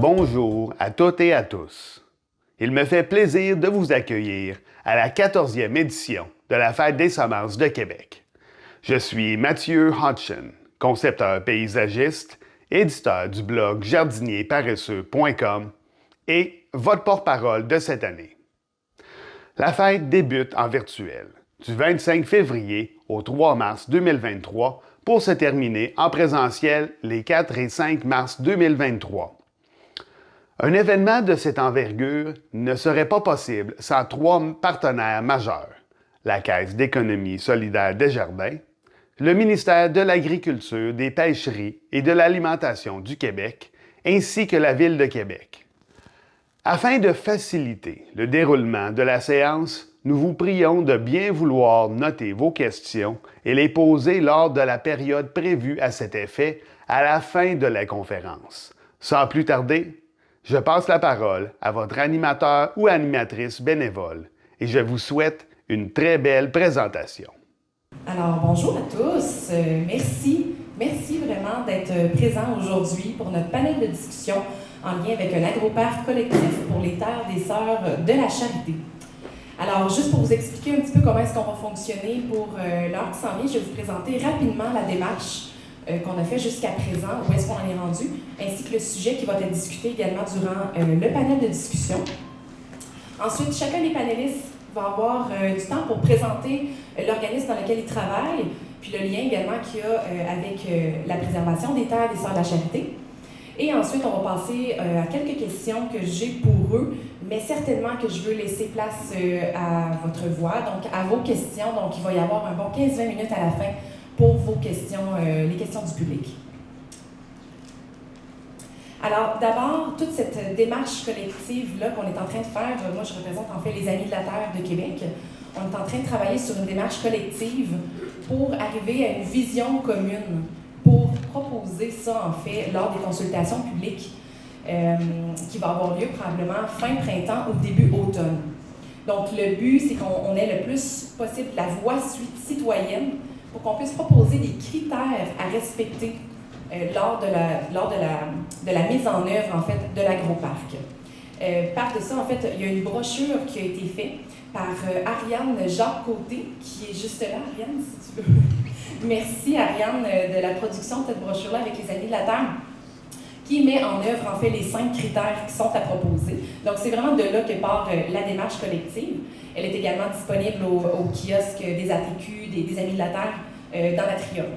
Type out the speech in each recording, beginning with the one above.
Bonjour à toutes et à tous. Il me fait plaisir de vous accueillir à la 14e édition de la Fête des semences de Québec. Je suis Mathieu Hodgson, concepteur paysagiste, éditeur du blog jardinierparesseux.com et votre porte-parole de cette année. La fête débute en virtuel du 25 février au 3 mars 2023 pour se terminer en présentiel les 4 et 5 mars 2023. Un événement de cette envergure ne serait pas possible sans trois partenaires majeurs: la Caisse d'économie solidaire Desjardins, le ministère de l'Agriculture, des Pêcheries et de l'Alimentation du Québec, ainsi que la Ville de Québec. Afin de faciliter le déroulement de la séance, nous vous prions de bien vouloir noter vos questions et les poser lors de la période prévue à cet effet à la fin de la conférence. Sans plus tarder, je passe la parole à votre animateur ou animatrice bénévole et je vous souhaite une très belle présentation. Alors, bonjour à tous. Merci vraiment d'être présents aujourd'hui pour notre panel de discussion en lien avec un agroparc collectif pour les terres des Sœurs de la Charité. Alors, juste pour vous expliquer un petit peu comment est-ce qu'on va fonctionner pour l'heure qui s'en vient, je vais vous présenter rapidement la démarche qu'on a fait jusqu'à présent, où est-ce qu'on en est rendu, ainsi que le sujet qui va être discuté également durant le panel de discussion. Ensuite, chacun des panélistes va avoir du temps pour présenter l'organisme dans lequel il travaille, puis le lien également qu'il y a avec la préservation des terres des Sœurs de la Charité. Et ensuite, on va passer à quelques questions que j'ai pour eux, mais certainement que je veux laisser place à votre voix, donc à vos questions. Donc, il va y avoir un bon 15-20 minutes à la fin pour vos questions, les questions du public. Alors, d'abord, toute cette démarche collective-là qu'on est en train de faire, moi je représente en fait les Amis de la Terre de Québec. On est en train de travailler sur une démarche collective pour arriver à une vision commune, pour proposer ça en fait lors des consultations publiques qui va avoir lieu probablement fin printemps ou début automne. Donc, le but, c'est qu'on ait le plus possible la voix citoyenne pour qu'on puisse proposer des critères à respecter lors de la mise en œuvre, en fait, de l'agroparc. Part de ça, en fait, il y a une brochure qui a été faite par Ariane Jacques-Côté, qui est juste là, Ariane, si tu veux. Merci, Ariane, de la production de cette brochure-là avec les Amis de la Terre, qui met en œuvre, en fait, les 5 critères qui sont à proposer. Donc, c'est vraiment de là que part la démarche collective. Elle est également disponible au kiosque des ATQ, des Amis de la Terre, dans l'Atrium.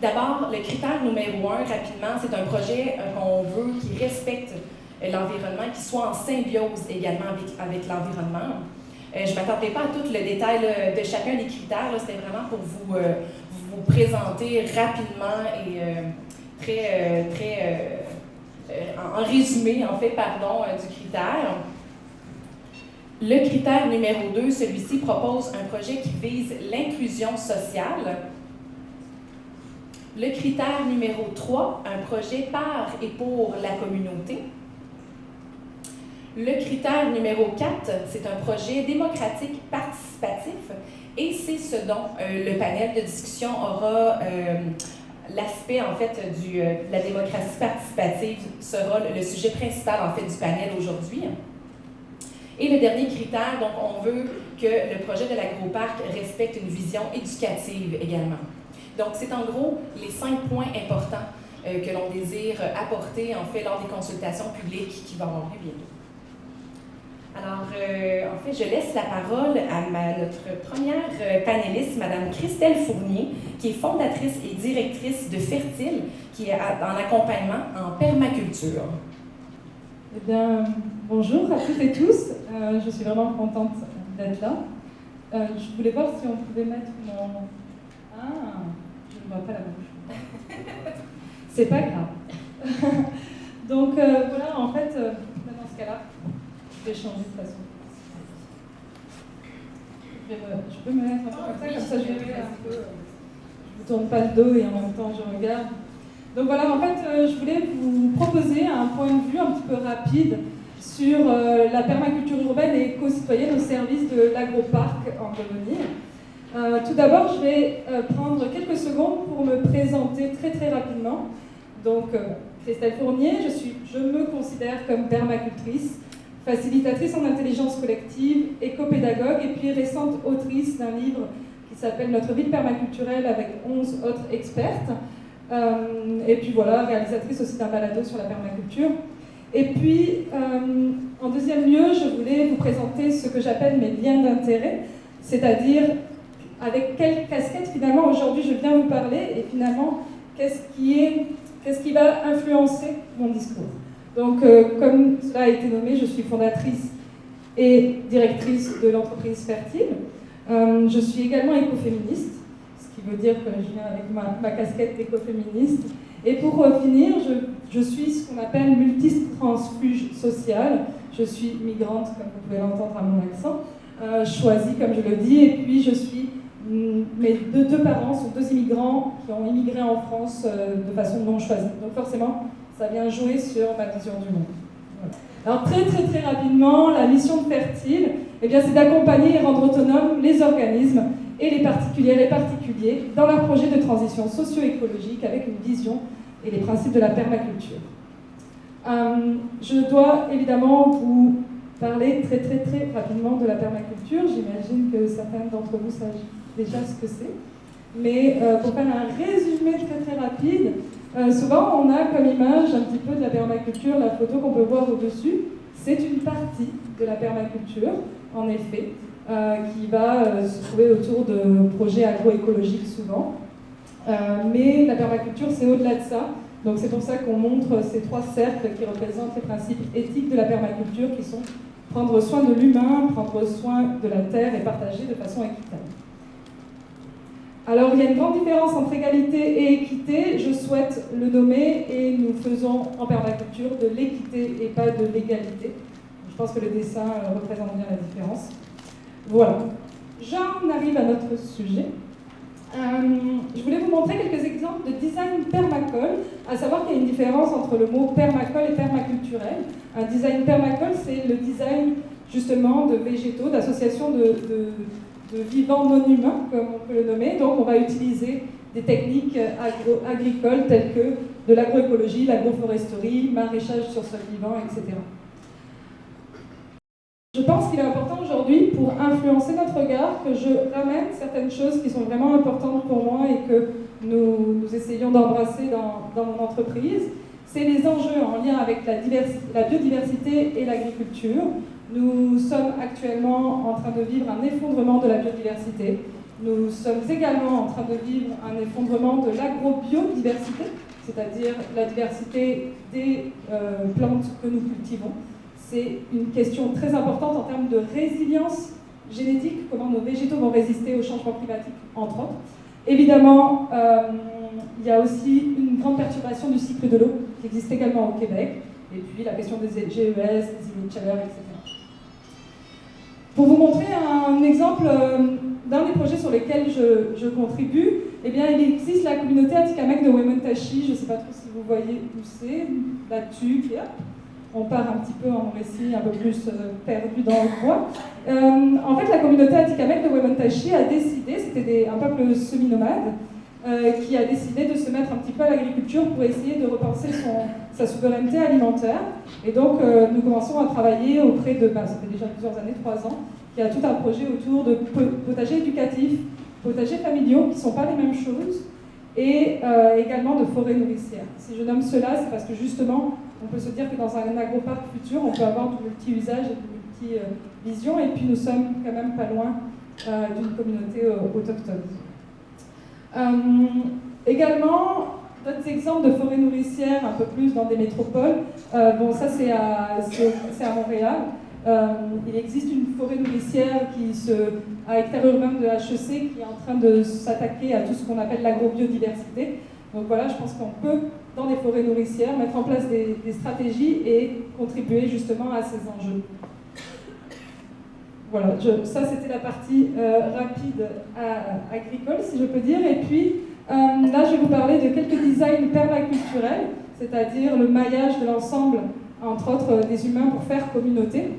D'abord, le critère numéro 1, rapidement, c'est un projet qu'on veut qui respecte l'environnement, qui soit en symbiose également avec l'environnement. Je ne m'attendrai pas à tout le détail de chacun des critères, c'était vraiment pour vous présenter rapidement et en résumé, en fait, du critère. Le critère numéro 2, celui-ci propose un projet qui vise l'inclusion sociale. Le critère numéro 3, un projet par et pour la communauté. Le critère numéro 4, c'est un projet démocratique participatif et c'est ce dont le panel de discussion aura l'aspect en fait de la démocratie participative sera le sujet principal en fait du panel aujourd'hui. Et le dernier critère, donc on veut que le projet de l'agroparc respecte une vision éducative également. Donc, c'est en gros les 5 points importants que l'on désire apporter, en fait, lors des consultations publiques qui vont avoir lieu bientôt. Alors, en fait, je laisse la parole à notre première panéliste, Mme Christelle Fournier, qui est fondatrice et directrice de Fertile, qui est en accompagnement en permaculture. Eh bien, bonjour à toutes et tous. Je suis vraiment contente d'être là. Je voulais voir si on pouvait mettre mon... Ah, je ne vois pas la bouche. C'est pas grave. Donc voilà, en fait, dans ce cas-là, je vais changer de façon. Je peux me mettre un peu comme ça je verrai un peu. Je ne tourne pas le dos et en même temps je regarde. Donc voilà, en fait, je voulais vous proposer un point de vue un petit peu rapide sur la permaculture urbaine et éco-citoyenne au service de l'agroparc en Revenier. Tout d'abord, je vais prendre quelques secondes pour me présenter très rapidement. Donc, Christelle Fournier, je me considère comme permacultrice, facilitatrice en intelligence collective, éco-pédagogue et puis récente autrice d'un livre qui s'appelle Notre ville permaculturelle avec 11 autres expertes. Et puis voilà, réalisatrice aussi d'un balado sur la permaculture. Et puis, en deuxième lieu, je voulais vous présenter ce que j'appelle mes liens d'intérêt, c'est-à-dire avec quelle casquette finalement aujourd'hui je viens vous parler et finalement qu'est-ce qui va influencer mon discours. Donc, comme cela a été nommé, je suis fondatrice et directrice de l'entreprise Fertile. Je suis également écoféministe, ce qui veut dire que je viens avec ma casquette d'écoféministe. Et pour finir, je suis ce qu'on appelle multitransfuge social. Je suis migrante, comme vous pouvez l'entendre à mon accent, choisie, comme je le dis, et puis je suis... Mes deux parents sont deux immigrants qui ont immigré en France de façon non choisie. Donc forcément, ça vient jouer sur ma vision du monde. Voilà. Alors très rapidement, la mission de Fertile, eh bien, c'est d'accompagner et rendre autonomes les organismes et les particuliers dans leurs projets de transition socio-écologique avec une vision et les principes de la permaculture. Je dois évidemment vous parler très rapidement de la permaculture. J'imagine que certains d'entre vous savent déjà ce que c'est. Mais pour faire un résumé très rapide, souvent on a comme image un petit peu de la permaculture, la photo qu'on peut voir au-dessus. C'est une partie de la permaculture, en effet, qui va se trouver autour de projets agroécologiques souvent. Mais la permaculture, c'est au-delà de ça. Donc c'est pour ça qu'on montre ces trois cercles qui représentent les principes éthiques de la permaculture, qui sont prendre soin de l'humain, prendre soin de la terre et partager de façon équitable. Alors il y a une grande différence entre égalité et équité, je souhaite le nommer, et nous faisons en permaculture de l'équité et pas de l'égalité. Je pense que le dessin représente bien la différence. Voilà. J'en arrive à notre sujet. Je voulais vous montrer quelques exemples de design permacole, à savoir qu'il y a une différence entre le mot permacole et permaculturel. Un design permacole, c'est le design justement de végétaux, d'associations de vivants non humains, comme on peut le nommer. Donc on va utiliser des techniques agricoles telles que de l'agroécologie, l'agroforesterie, maraîchage sur sol vivant, etc. Je pense qu'il est important aujourd'hui, pour influencer notre regard, que je ramène certaines choses qui sont vraiment importantes pour moi et que nous essayons d'embrasser dans mon entreprise. C'est les enjeux en lien avec la biodiversité et l'agriculture. Nous sommes actuellement en train de vivre un effondrement de la biodiversité. Nous sommes également en train de vivre un effondrement de l'agrobiodiversité, c'est-à-dire la diversité des plantes que nous cultivons. C'est une question très importante en termes de résilience génétique, comment nos végétaux vont résister au changement climatique, entre autres. Évidemment, il y a aussi une grande perturbation du cycle de l'eau qui existe également au Québec, et puis la question des GES, des îlots de chaleur, etc. Pour vous montrer un exemple d'un des projets sur lesquels je contribue, eh bien, il existe la communauté Atikamekw de Wemotaci, je ne sais pas trop si vous voyez où c'est, là-dessus, et hop, on part un petit peu en récit un peu plus perdu dans le bois. En fait, la communauté Atikamekw de Wemotaci a décidé, c'était un peuple semi-nomade, qui a décidé de se mettre un petit peu à l'agriculture pour essayer de repenser sa souveraineté alimentaire. Et donc, nous commençons à travailler auprès de, ça fait déjà plusieurs années, 3 ans, qui a tout un projet autour de potagers éducatifs, potagers familiaux, qui ne sont pas les mêmes choses, et également de forêts nourricières. Si je nomme cela, c'est parce que justement, on peut se dire que dans un agroparc futur, on peut avoir du multi-usage et de multi-vision, et puis nous sommes quand même pas loin d'une communauté autochtone. Également, d'autres exemples de forêts nourricières un peu plus dans des métropoles. Bon, ça c'est à Montréal. Il existe une forêt nourricière à l'extérieur même de HEC qui est en train de s'attaquer à tout ce qu'on appelle l'agrobiodiversité. Donc voilà, je pense qu'on peut, dans des forêts nourricières, mettre en place des stratégies et contribuer justement à ces enjeux. Voilà, ça c'était la partie rapide agricole, si je peux dire. Et puis, là je vais vous parler de quelques designs permaculturels, c'est-à-dire le maillage de l'ensemble, entre autres, des humains pour faire communauté.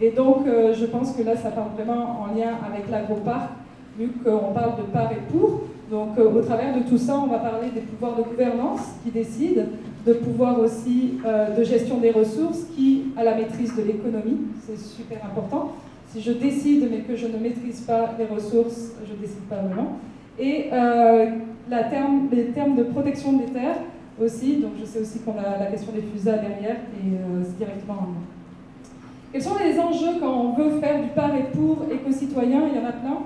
Et donc, je pense que là, ça parle vraiment en lien avec l'agroparc, vu qu'on parle de par et pour. Donc au travers de tout ça, on va parler des pouvoirs de gouvernance qui décident, de pouvoirs aussi de gestion des ressources qui a la maîtrise de l'économie, c'est super important. Si je décide mais que je ne maîtrise pas les ressources, je ne décide pas vraiment. Et les termes de protection des terres aussi, donc je sais aussi qu'on a la question des FUSA derrière et c'est directement en lien. Quels sont les enjeux quand on veut faire du par et pour éco-citoyen? Il y en a plein.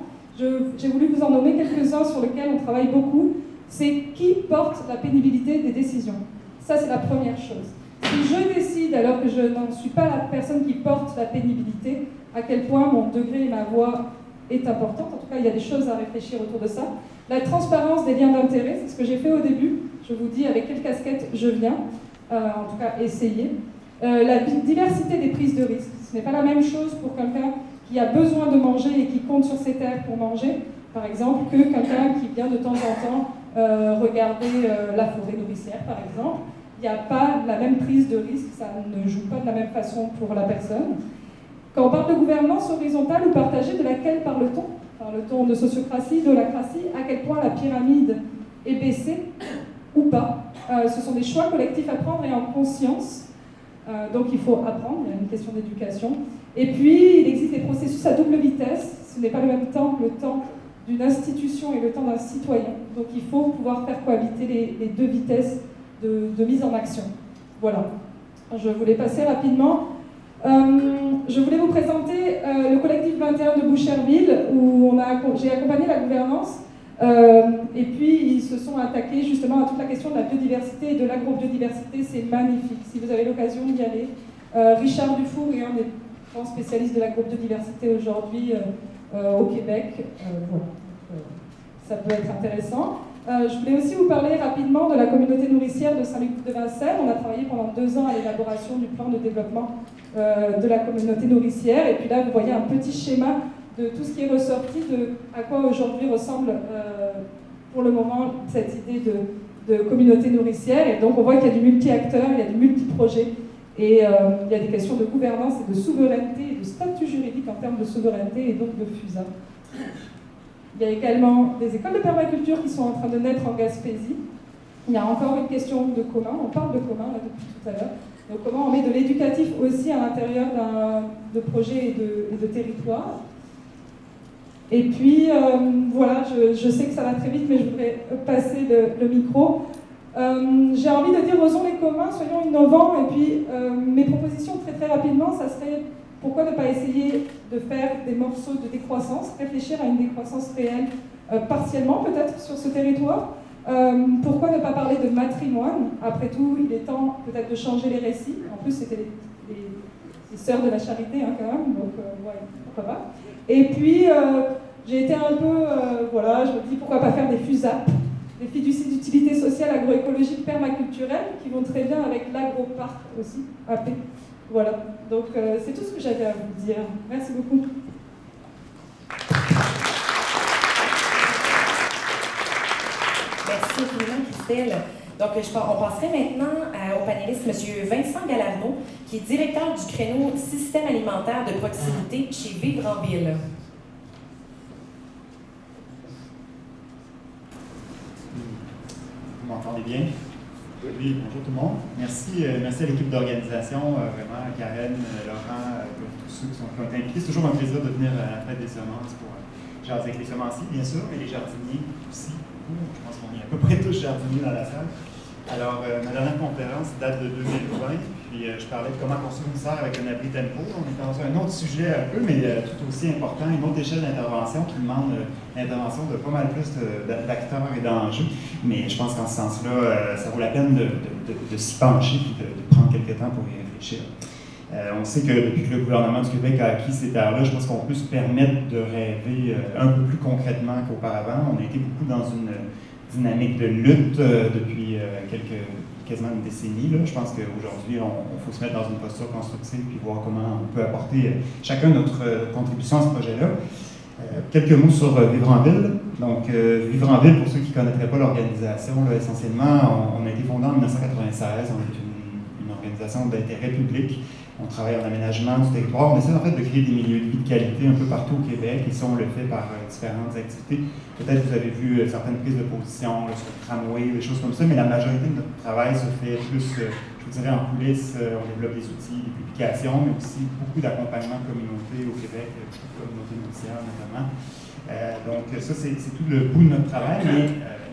J'ai voulu vous en nommer quelques-uns sur lesquels on travaille beaucoup. C'est qui porte la pénibilité des décisions. Ça, c'est la première chose. Si je décide, alors que je n'en suis pas la personne qui porte la pénibilité, à quel point mon degré et ma voix est importante. En tout cas, il y a des choses à réfléchir autour de ça. La transparence des liens d'intérêt, c'est ce que j'ai fait au début. Je vous dis avec quelle casquette je viens. En tout cas, essayez. La diversité des prises de risque. Ce n'est pas la même chose pour quelqu'un qui a besoin de manger et qui compte sur ses terres pour manger, par exemple, que quelqu'un qui vient de temps en temps regarder la forêt nourricière, par exemple. Il n'y a pas la même prise de risque, ça ne joue pas de la même façon pour la personne. Quand on parle de gouvernance horizontale ou partagée, de laquelle parle-t-on? Parle-t-on de sociocratie, d'holacratie? À quel point la pyramide est baissée ou pas? Ce sont des choix collectifs à prendre et en conscience. Donc il faut apprendre, il y a une question d'éducation. Et puis, il existe des processus à double vitesse. Ce n'est pas le même temps que le temps d'une institution et le temps d'un citoyen. Donc il faut pouvoir faire cohabiter les deux vitesses de mise en action. Voilà. Je voulais passer rapidement. Je voulais vous présenter le collectif 21 de Boucherville, où j'ai accompagné la gouvernance. Et puis, ils se sont attaqués justement à toute la question de la biodiversité et de l'agrobiodiversité. C'est magnifique. Si vous avez l'occasion d'y aller. Richard Dufour est un des grands spécialistes de l'agrobiodiversité aujourd'hui au Québec. Voilà. Ça peut être intéressant. Je voulais aussi vous parler rapidement de la communauté nourricière de Saint-Luc-de-Vincennes. On a travaillé pendant 2 ans à l'élaboration du plan de développement de la communauté nourricière. Et puis là, vous voyez un petit schéma de tout ce qui est ressorti, de à quoi aujourd'hui ressemble pour le moment cette idée de communauté nourricière. Et donc on voit qu'il y a du multi-acteurs, il y a du multi-projet. Et il y a des questions de gouvernance et de souveraineté, et de statut juridique en termes de souveraineté et donc de FUSA. Il y a également des écoles de permaculture qui sont en train de naître en Gaspésie. Il y a encore une question de commun, on parle de commun là, depuis tout à l'heure. Donc comment on met de l'éducatif aussi à l'intérieur de projets et de territoires. Et puis voilà, je sais que ça va très vite, mais je voudrais passer le micro. J'ai envie de dire osons les communs, soyons innovants, et puis mes propositions très très rapidement, ça serait pourquoi ne pas essayer de faire des morceaux de décroissance, réfléchir à une décroissance réelle, partiellement peut-être sur ce territoire. Pourquoi ne pas parler de matrimoine? Après tout, il est temps peut-être de changer les récits. En plus, c'était les sœurs de la charité hein, quand même, donc ouais, pourquoi pas. Et puis, j'ai été un peu, voilà, je me dis pourquoi pas faire des FUSAP, des fiducies d'utilité sociale agroécologique permaculturelle, qui vont très bien avec l'agroparc aussi, AP. Voilà, donc c'est tout ce que j'avais à vous dire. Merci beaucoup. Merci infiniment, Christelle. Donc, on passerait maintenant au panéliste, M. Vincent Galarno, qui est directeur du créneau Système alimentaire de proximité chez Vivre en Ville. Vous m'entendez bien? Oui, bonjour tout le monde. Merci à l'équipe d'organisation, vraiment, Karen, Laurent, tous ceux qui ont été impliqués. C'est toujours un plaisir de venir à la fête des semences pour jaser avec les semenciers, bien sûr, mais les jardiniers aussi. Je pense qu'on est à peu près tous jardiniers dans la salle. Alors, ma dernière conférence date de 2020, puis je parlais de comment construire une serre avec un abri tempo. On est dans un autre sujet un peu, mais tout aussi important, une autre échelle d'intervention qui demande l'intervention de pas mal plus d'acteurs et d'enjeux. Mais je pense qu'en ce sens-là, ça vaut la peine de s'y pencher et de prendre quelques temps pour y réfléchir. On sait que depuis que le gouvernement du Québec a acquis ces terres-là, je pense qu'on peut se permettre de rêver un peu plus concrètement qu'auparavant. On a été beaucoup dans une dynamique de lutte depuis quasiment une décennie. Là. Je pense qu'aujourd'hui, il faut se mettre dans une posture constructive et voir comment on peut apporter chacun notre contribution à ce projet-là. Quelques mots sur Vivre en Ville. Donc, Vivre en Ville, pour ceux qui ne connaîtraient pas l'organisation, essentiellement, on a été fondé en 1996. On est une organisation d'intérêt public. On travaille en aménagement du territoire. On essaie en fait de créer des milieux de vie de qualité un peu partout au Québec. Et ça, on le fait par différentes activités, Peut-être que vous avez vu certaines prises de position là, sur le tramway, des choses comme ça, mais la majorité de notre travail se fait plus, je vous dirais, en coulisses. On développe des outils, des publications, mais aussi beaucoup d'accompagnement communauté au Québec, communauté noticière notamment. Donc ça, c'est tout le bout de notre travail, mais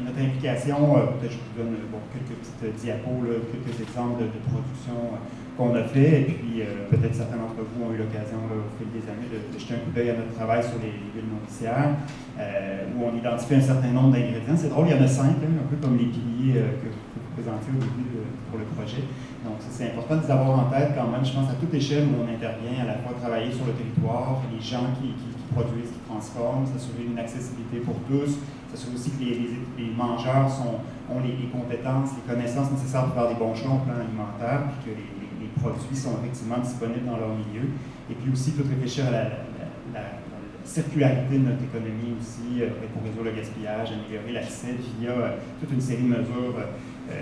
notre implication, peut-être je vous donne quelques petites diapos, là, quelques exemples de production qu'on a fait, et puis peut-être certains d'entre vous ont eu l'occasion au fil des années de jeter un coup d'œil à notre travail sur les villes noticiaires, où on identifie un certain nombre d'ingrédients. C'est drôle, il y en a 5, hein, un peu comme les piliers que vous présentiez au début pour le projet. Donc c'est important de les avoir en tête quand même, je pense, à toute échelle où on intervient, à la fois travailler sur le territoire, les gens qui produisent, qui transforment, s'assurer une accessibilité pour tous, s'assurer aussi que les mangeurs ont les compétences, les connaissances nécessaires pour faire des bons choix au plan alimentaire, puis que les produits sont effectivement disponibles dans leur milieu. Et puis aussi, tout réfléchir à la circularité de notre économie aussi, pour réduire le gaspillage, améliorer l'accès via toute une série de mesures.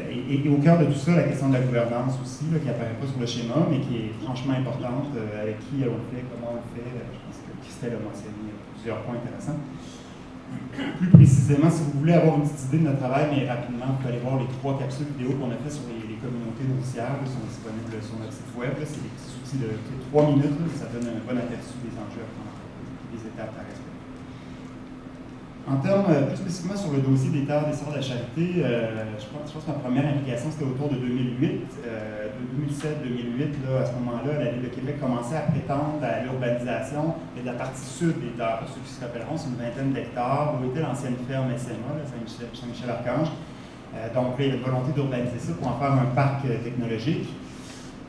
Et au cœur de tout ça, la question de la gouvernance aussi, là, qui n'apparaît pas sur le schéma, mais qui est franchement importante, avec qui on le fait, comment on le fait. Je pense que Christelle a mentionné plusieurs points intéressants. Plus précisément, si vous voulez avoir une petite idée de notre travail, mais rapidement, vous pouvez aller voir les 3 capsules vidéo qu'on a fait sur les communautés noticières, qui sont disponibles sur notre site web. C'est des petits outils de 3 minutes, là, ça donne un bon aperçu des enjeux à prendre, des étapes à respecter. En termes plus spécifiquement sur le dossier des terres des Sœurs de la Charité, je pense que ma première implication c'était autour de 2008. De 2007-2008, à ce moment-là, la Ville de Québec commençait à prétendre à l'urbanisation de la partie sud des terres. Pour ceux qui se rappelleront, c'est une vingtaine d'hectares où était l'ancienne ferme SMA, Saint-Michel-Archange. Donc, il y a une volonté d'urbaniser ça pour en faire un parc technologique.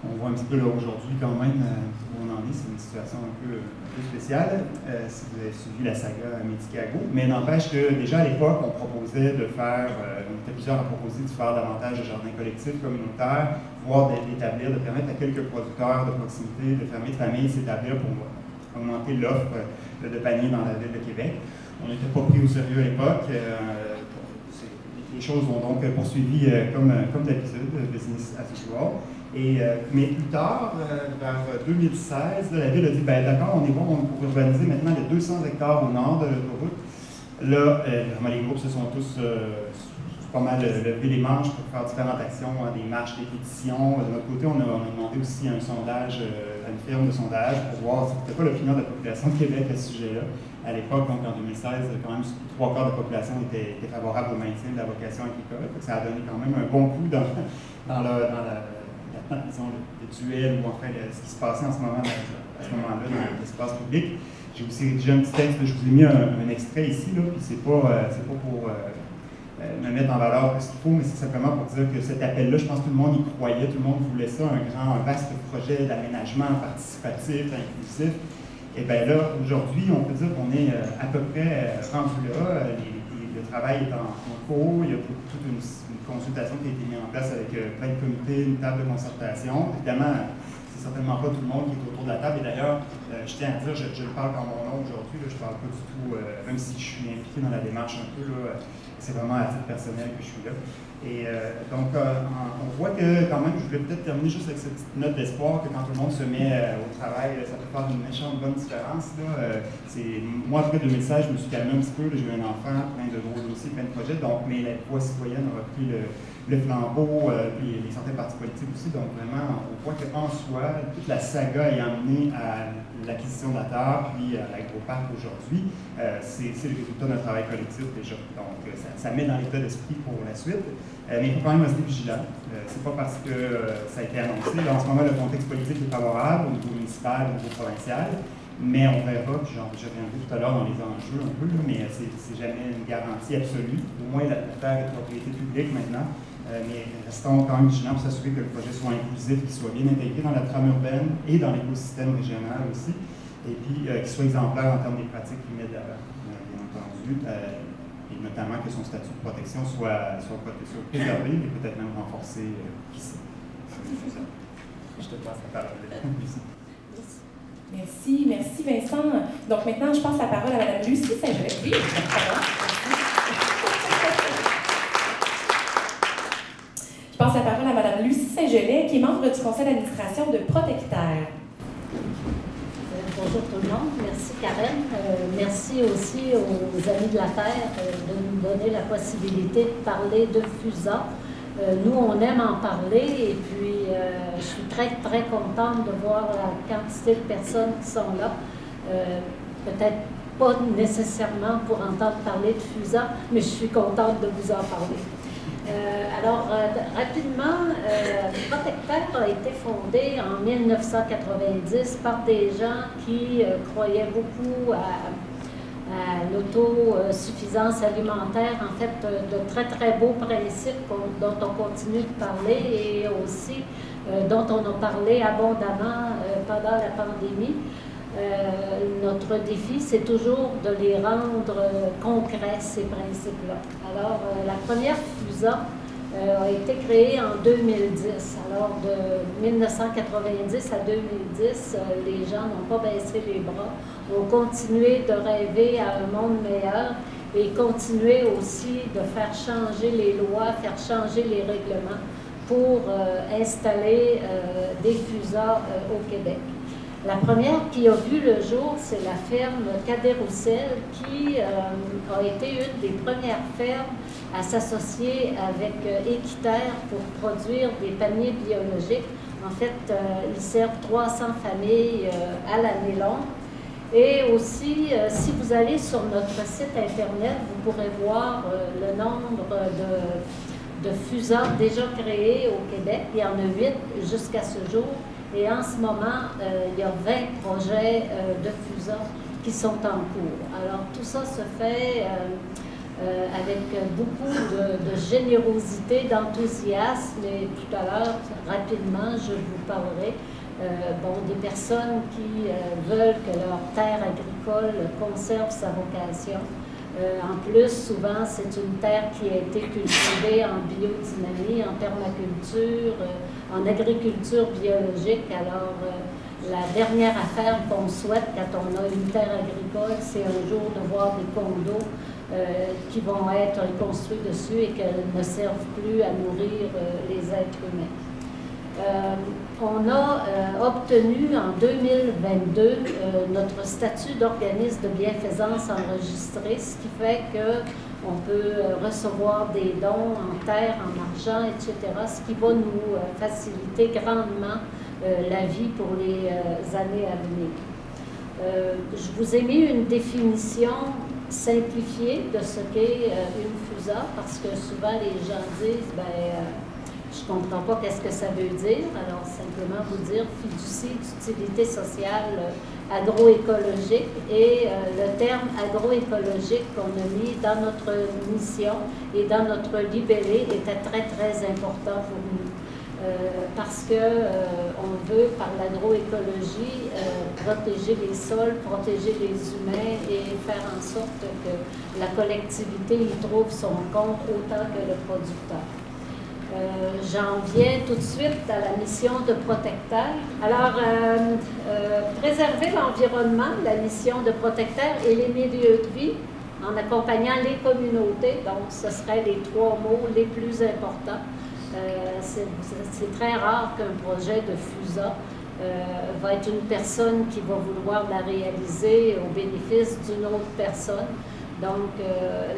On voit un petit peu là aujourd'hui quand même où on en est, c'est une situation un peu spéciale, si vous avez suivi la saga Medicago. Mais n'empêche que déjà à l'époque, on proposait de faire, on était plusieurs à proposer de faire davantage de jardins collectifs, communautaires, voire d'établir, de permettre à quelques producteurs de proximité, de familles s'établir pour augmenter l'offre de paniers dans la ville de Québec. On n'était pas pris au sérieux à l'époque. Les choses ont donc poursuivi comme d'habitude, business as usual. Mais plus tard, vers 2016, la ville a dit d'accord, on est bon pour urbaniser maintenant les 200 hectares au nord de l'autoroute. Là, les groupes se sont tous pas mal levé les manches pour faire différentes actions, des marches, des pétitions. De notre côté, on a demandé aussi un sondage, à une firme de sondage pour voir si c'était pas l'opinion de la population de Québec à ce sujet-là. À l'époque, donc en 2016, quand même, 3/4 de la population était favorable au maintien de la vocation agricole. Ça a donné quand même un bon coup dans disons, le duel ou enfin ce qui se passait à ce moment-là dans l'espace public. J'ai aussi rédigé un petit texte, je vous ai mis un extrait ici, là, puis c'est pas pour me mettre en valeur ce qu'il faut, mais c'est simplement pour dire que cet appel-là, je pense que tout le monde y croyait, tout le monde voulait ça, un vaste projet d'aménagement participatif, inclusif. Et bien là, aujourd'hui, on peut dire qu'on est à peu près rendu là. Le travail est en cours, il y a toute une consultation qui a été mise en place avec plein de comités, une table de concertation. Évidemment, c'est certainement pas tout le monde qui est autour de la table. Et d'ailleurs, je tiens à dire, je parle en mon nom aujourd'hui, je ne parle pas du tout, même si je suis impliqué dans la démarche un peu, c'est vraiment à titre personnel que je suis là. Et donc, on voit que quand même, je voulais peut-être terminer juste avec cette petite note d'espoir que quand tout le monde se met au travail, ça peut faire une méchante bonne différence. Moi, après 2016, je me suis calmé un petit peu, j'ai eu un enfant, plein de gros dossiers, plein de projets, donc, mais la voix citoyenne a repris le flambeau, puis certains partis politiques aussi, donc vraiment, on voit qu'en soi, toute la saga ayant mené à l'acquisition de la terre, puis à l'agro-parc aujourd'hui, c'est le résultat d'un travail collectif déjà. Donc, ça met dans l'état d'esprit pour la suite. Mais il faut quand même rester vigilant. C'est pas parce que ça a été annoncé. Là, en ce moment, le contexte politique est favorable au niveau municipal, au niveau provincial. Mais on verra, puis je reviendrai tout à l'heure dans les enjeux un peu, mais c'est jamais une garantie absolue. Au moins, la terre est de propriété publique maintenant. Mais restons quand même vigilants pour s'assurer que le projet soit inclusif, qu'il soit bien intégré dans la trame urbaine et dans l'écosystème régional aussi. Et puis, qu'il soit exemplaire en termes des pratiques qui mettent d'avant, bien entendu. Et notamment que son statut de protection soit préservé et peut-être même renforcé ici. Je te passe la parole. Merci Vincent. Donc maintenant, je passe la parole à Mme Lucie Saint-Gelais. Oui, je passe la parole à Mme Lucie Saint-Gelais, qui est membre du conseil d'administration de Protectaire. Bonjour tout le monde. Merci Karen. Merci aussi aux Amis de la Terre de nous donner la possibilité de parler de FUSA. Nous, on aime en parler et puis je suis très, très contente de voir la quantité de personnes qui sont là. Peut-être pas nécessairement pour entendre parler de FUSA, mais je suis contente de vous en parler. Rapidement, Protectaire a été fondé en 1990 par des gens qui croyaient beaucoup à l'autosuffisance alimentaire, en fait, de très, très beaux principes dont on continue de parler et aussi dont on a parlé abondamment pendant la pandémie. Notre défi, c'est toujours de les rendre concrets, ces principes-là. Alors, la première FUSA a été créée en 2010. Alors, de 1990 à 2010, les gens n'ont pas baissé les bras, ont continué de rêver à un monde meilleur et continué aussi de faire changer les lois, faire changer les règlements pour installer des FUSA au Québec. La première qui a vu le jour, c'est la ferme Cadet-Roussel, qui a été une des premières fermes à s'associer avec Équiterre pour produire des paniers biologiques. En fait, ils servent 300 familles à l'année longue. Et aussi, si vous allez sur notre site Internet, vous pourrez voir le nombre de FUSA déjà créés au Québec. Il y en a 8 jusqu'à ce jour. Et en ce moment, il y a 20 projets de FUSA qui sont en cours. Alors, tout ça se fait avec beaucoup de générosité, d'enthousiasme. Et tout à l'heure, rapidement, je vous parlerai des personnes qui veulent que leur terre agricole conserve sa vocation. En plus, souvent, c'est une terre qui a été cultivée en biodynamie, en permaculture, en agriculture biologique. Alors, la dernière affaire qu'on souhaite quand on a une terre agricole, c'est un jour de voir des condos qui vont être construits dessus et qu'elles ne servent plus à nourrir les êtres humains. On a obtenu en 2022 notre statut d'organisme de bienfaisance enregistré, ce qui fait qu'on peut recevoir des dons en terre, en argent, etc., ce qui va nous faciliter grandement la vie pour les années à venir. Je vous ai mis une définition simplifiée de ce qu'est une FUSA, parce que souvent les gens disent je ne comprends pas qu'est-ce que ça veut dire. Alors, simplement vous dire fiducie d'utilité sociale agroécologique. Et le terme agroécologique qu'on a mis dans notre mission et dans notre libellé était très, très important pour nous. Parce qu'on veut, par l'agroécologie, protéger les sols, protéger les humains et faire en sorte que la collectivité y trouve son compte autant que le producteur. J'en viens tout de suite à la mission de Protectaire. Alors, préserver l'environnement, la mission de Protectaire et les milieux de vie en accompagnant les communautés. Donc, ce seraient les 3 mots les plus importants. C'est très rare qu'un projet de FUSA va être une personne qui va vouloir la réaliser au bénéfice d'une autre personne. Donc,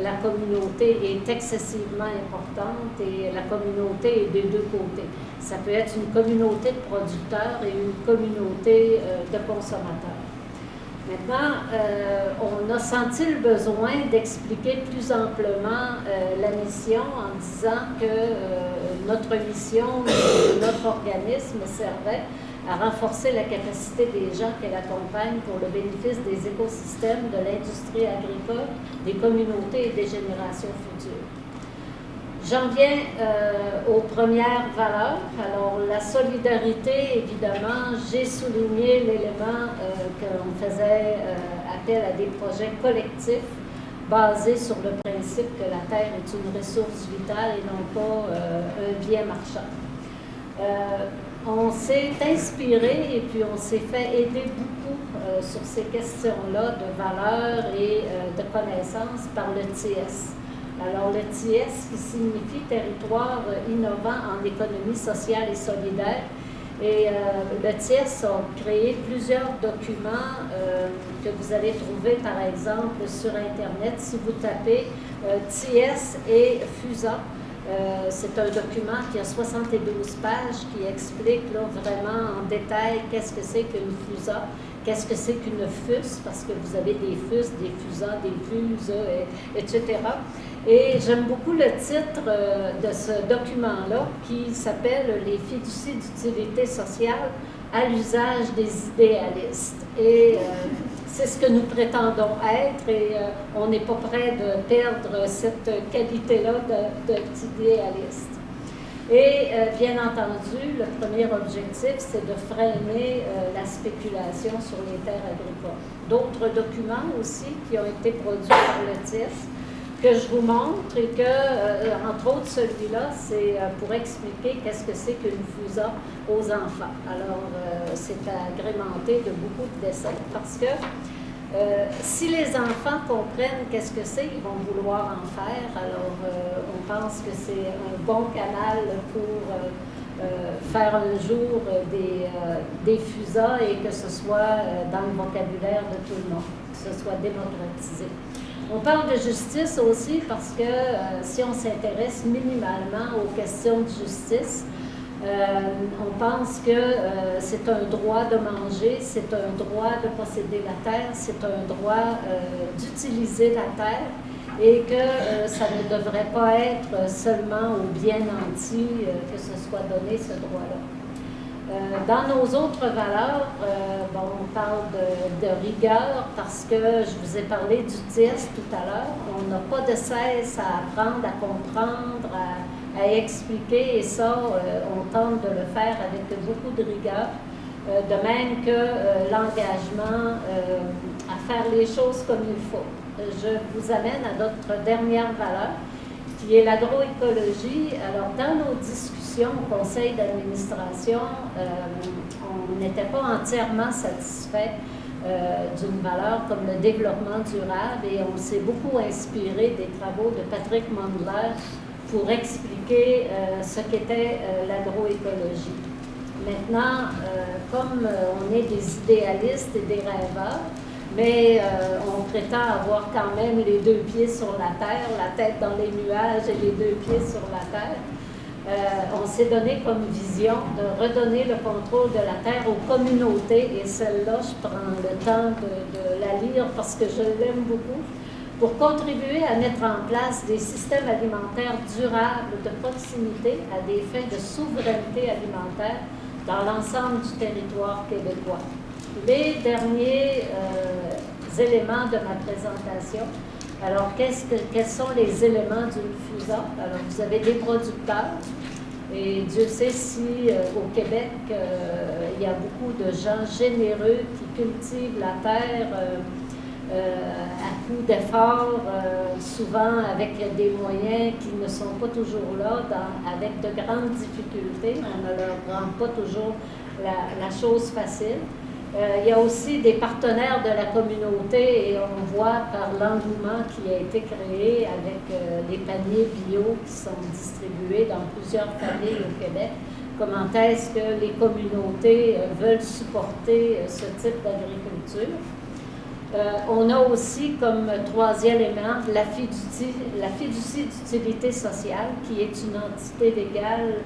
la communauté est excessivement importante et la communauté est des deux côtés. Ça peut être une communauté de producteurs et une communauté de consommateurs. Maintenant, on a senti le besoin d'expliquer plus amplement la mission en disant que notre mission, notre organisme servait à renforcer la capacité des gens qu'elle accompagne pour le bénéfice des écosystèmes, de l'industrie agricole, des communautés et des générations futures. J'en viens aux premières valeurs. Alors, la solidarité, évidemment, j'ai souligné l'élément qu'on faisait appel à des projets collectifs basés sur le principe que la terre est une ressource vitale et non pas un bien marchand. On s'est inspiré et puis on s'est fait aider beaucoup sur ces questions-là de valeurs et de connaissances par le TIES. Alors, le TIES, qui signifie Territoire innovant en économie sociale et solidaire, Et le TIES a créé plusieurs documents que vous allez trouver, par exemple, sur Internet. Si vous tapez TIES et FUSA, c'est un document qui a 72 pages qui explique là, vraiment en détail qu'est-ce que c'est qu'une FUSA, qu'est-ce que c'est qu'une FUS, parce que vous avez des FUS, des FUSA, des FUSA, etc. Et j'aime beaucoup le titre de ce document-là qui s'appelle « Les fiducies d'utilité sociale à l'usage des idéalistes ». Et c'est ce que nous prétendons être et on n'est pas prêt de perdre cette qualité-là d'idéaliste. Et bien entendu, le premier objectif, c'est de freiner la spéculation sur les terres agricoles. D'autres documents aussi qui ont été produits par le TIES que je vous montre et que, entre autres, celui-là, c'est pour expliquer qu'est-ce que c'est qu'une FUSA aux enfants. Alors, c'est agrémenté de beaucoup de dessins parce que si les enfants comprennent qu'est-ce que c'est, ils vont vouloir en faire. Alors, on pense que c'est un bon canal pour faire un jour des FUSA et que ce soit dans le vocabulaire de tout le monde, que ce soit démocratisé. On parle de justice aussi parce que si on s'intéresse minimalement aux questions de justice, on pense que c'est un droit de manger, c'est un droit de posséder la terre, c'est un droit d'utiliser la terre et que ça ne devrait pas être seulement aux bien nantis que ce soit donné ce droit-là. Dans nos autres valeurs, on parle de rigueur parce que je vous ai parlé du TIES tout à l'heure. On n'a pas de cesse à apprendre, à comprendre, à expliquer et ça, on tente de le faire avec beaucoup de rigueur. De même que l'engagement à faire les choses comme il faut. Je vous amène à notre dernière valeur, qui est l'agroécologie. Alors, dans nos discussions au conseil d'administration, on n'était pas entièrement satisfait d'une valeur comme le développement durable et on s'est beaucoup inspiré des travaux de Patrick Mondler pour expliquer ce qu'était l'agroécologie. Maintenant, comme on est des idéalistes et des rêveurs, mais on prétend avoir quand même les deux pieds sur la terre, la tête dans les nuages et les deux pieds sur la terre. On s'est donné comme vision de redonner le contrôle de la terre aux communautés, et celle-là, je prends le temps de la lire parce que je l'aime beaucoup, pour contribuer à mettre en place des systèmes alimentaires durables de proximité à des fins de souveraineté alimentaire dans l'ensemble du territoire québécois. Les derniers éléments de ma présentation. Alors, quels sont les éléments d'une FUSA? Alors, vous avez des producteurs, et Dieu sait si au Québec, il y a beaucoup de gens généreux qui cultivent la terre à coup d'efforts, souvent avec des moyens qui ne sont pas toujours là, avec de grandes difficultés. On ne leur rend pas toujours la chose facile. Il y a aussi des partenaires de la communauté et on voit par l'engouement qui a été créé avec les paniers bio qui sont distribués dans plusieurs familles au Québec. Comment est-ce que les communautés veulent supporter ce type d'agriculture. On a aussi comme troisième élément la fiducie d'utilité sociale qui est une entité légale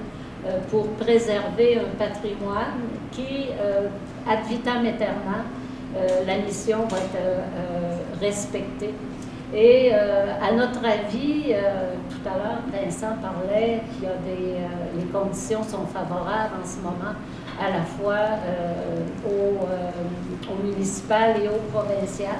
pour préserver un patrimoine qui, ad vitam aeternam, la mission va être respectée. Et à notre avis, tout à l'heure, Vincent parlait qu'il y a les conditions sont favorables en ce moment à la fois au municipal et au provincial.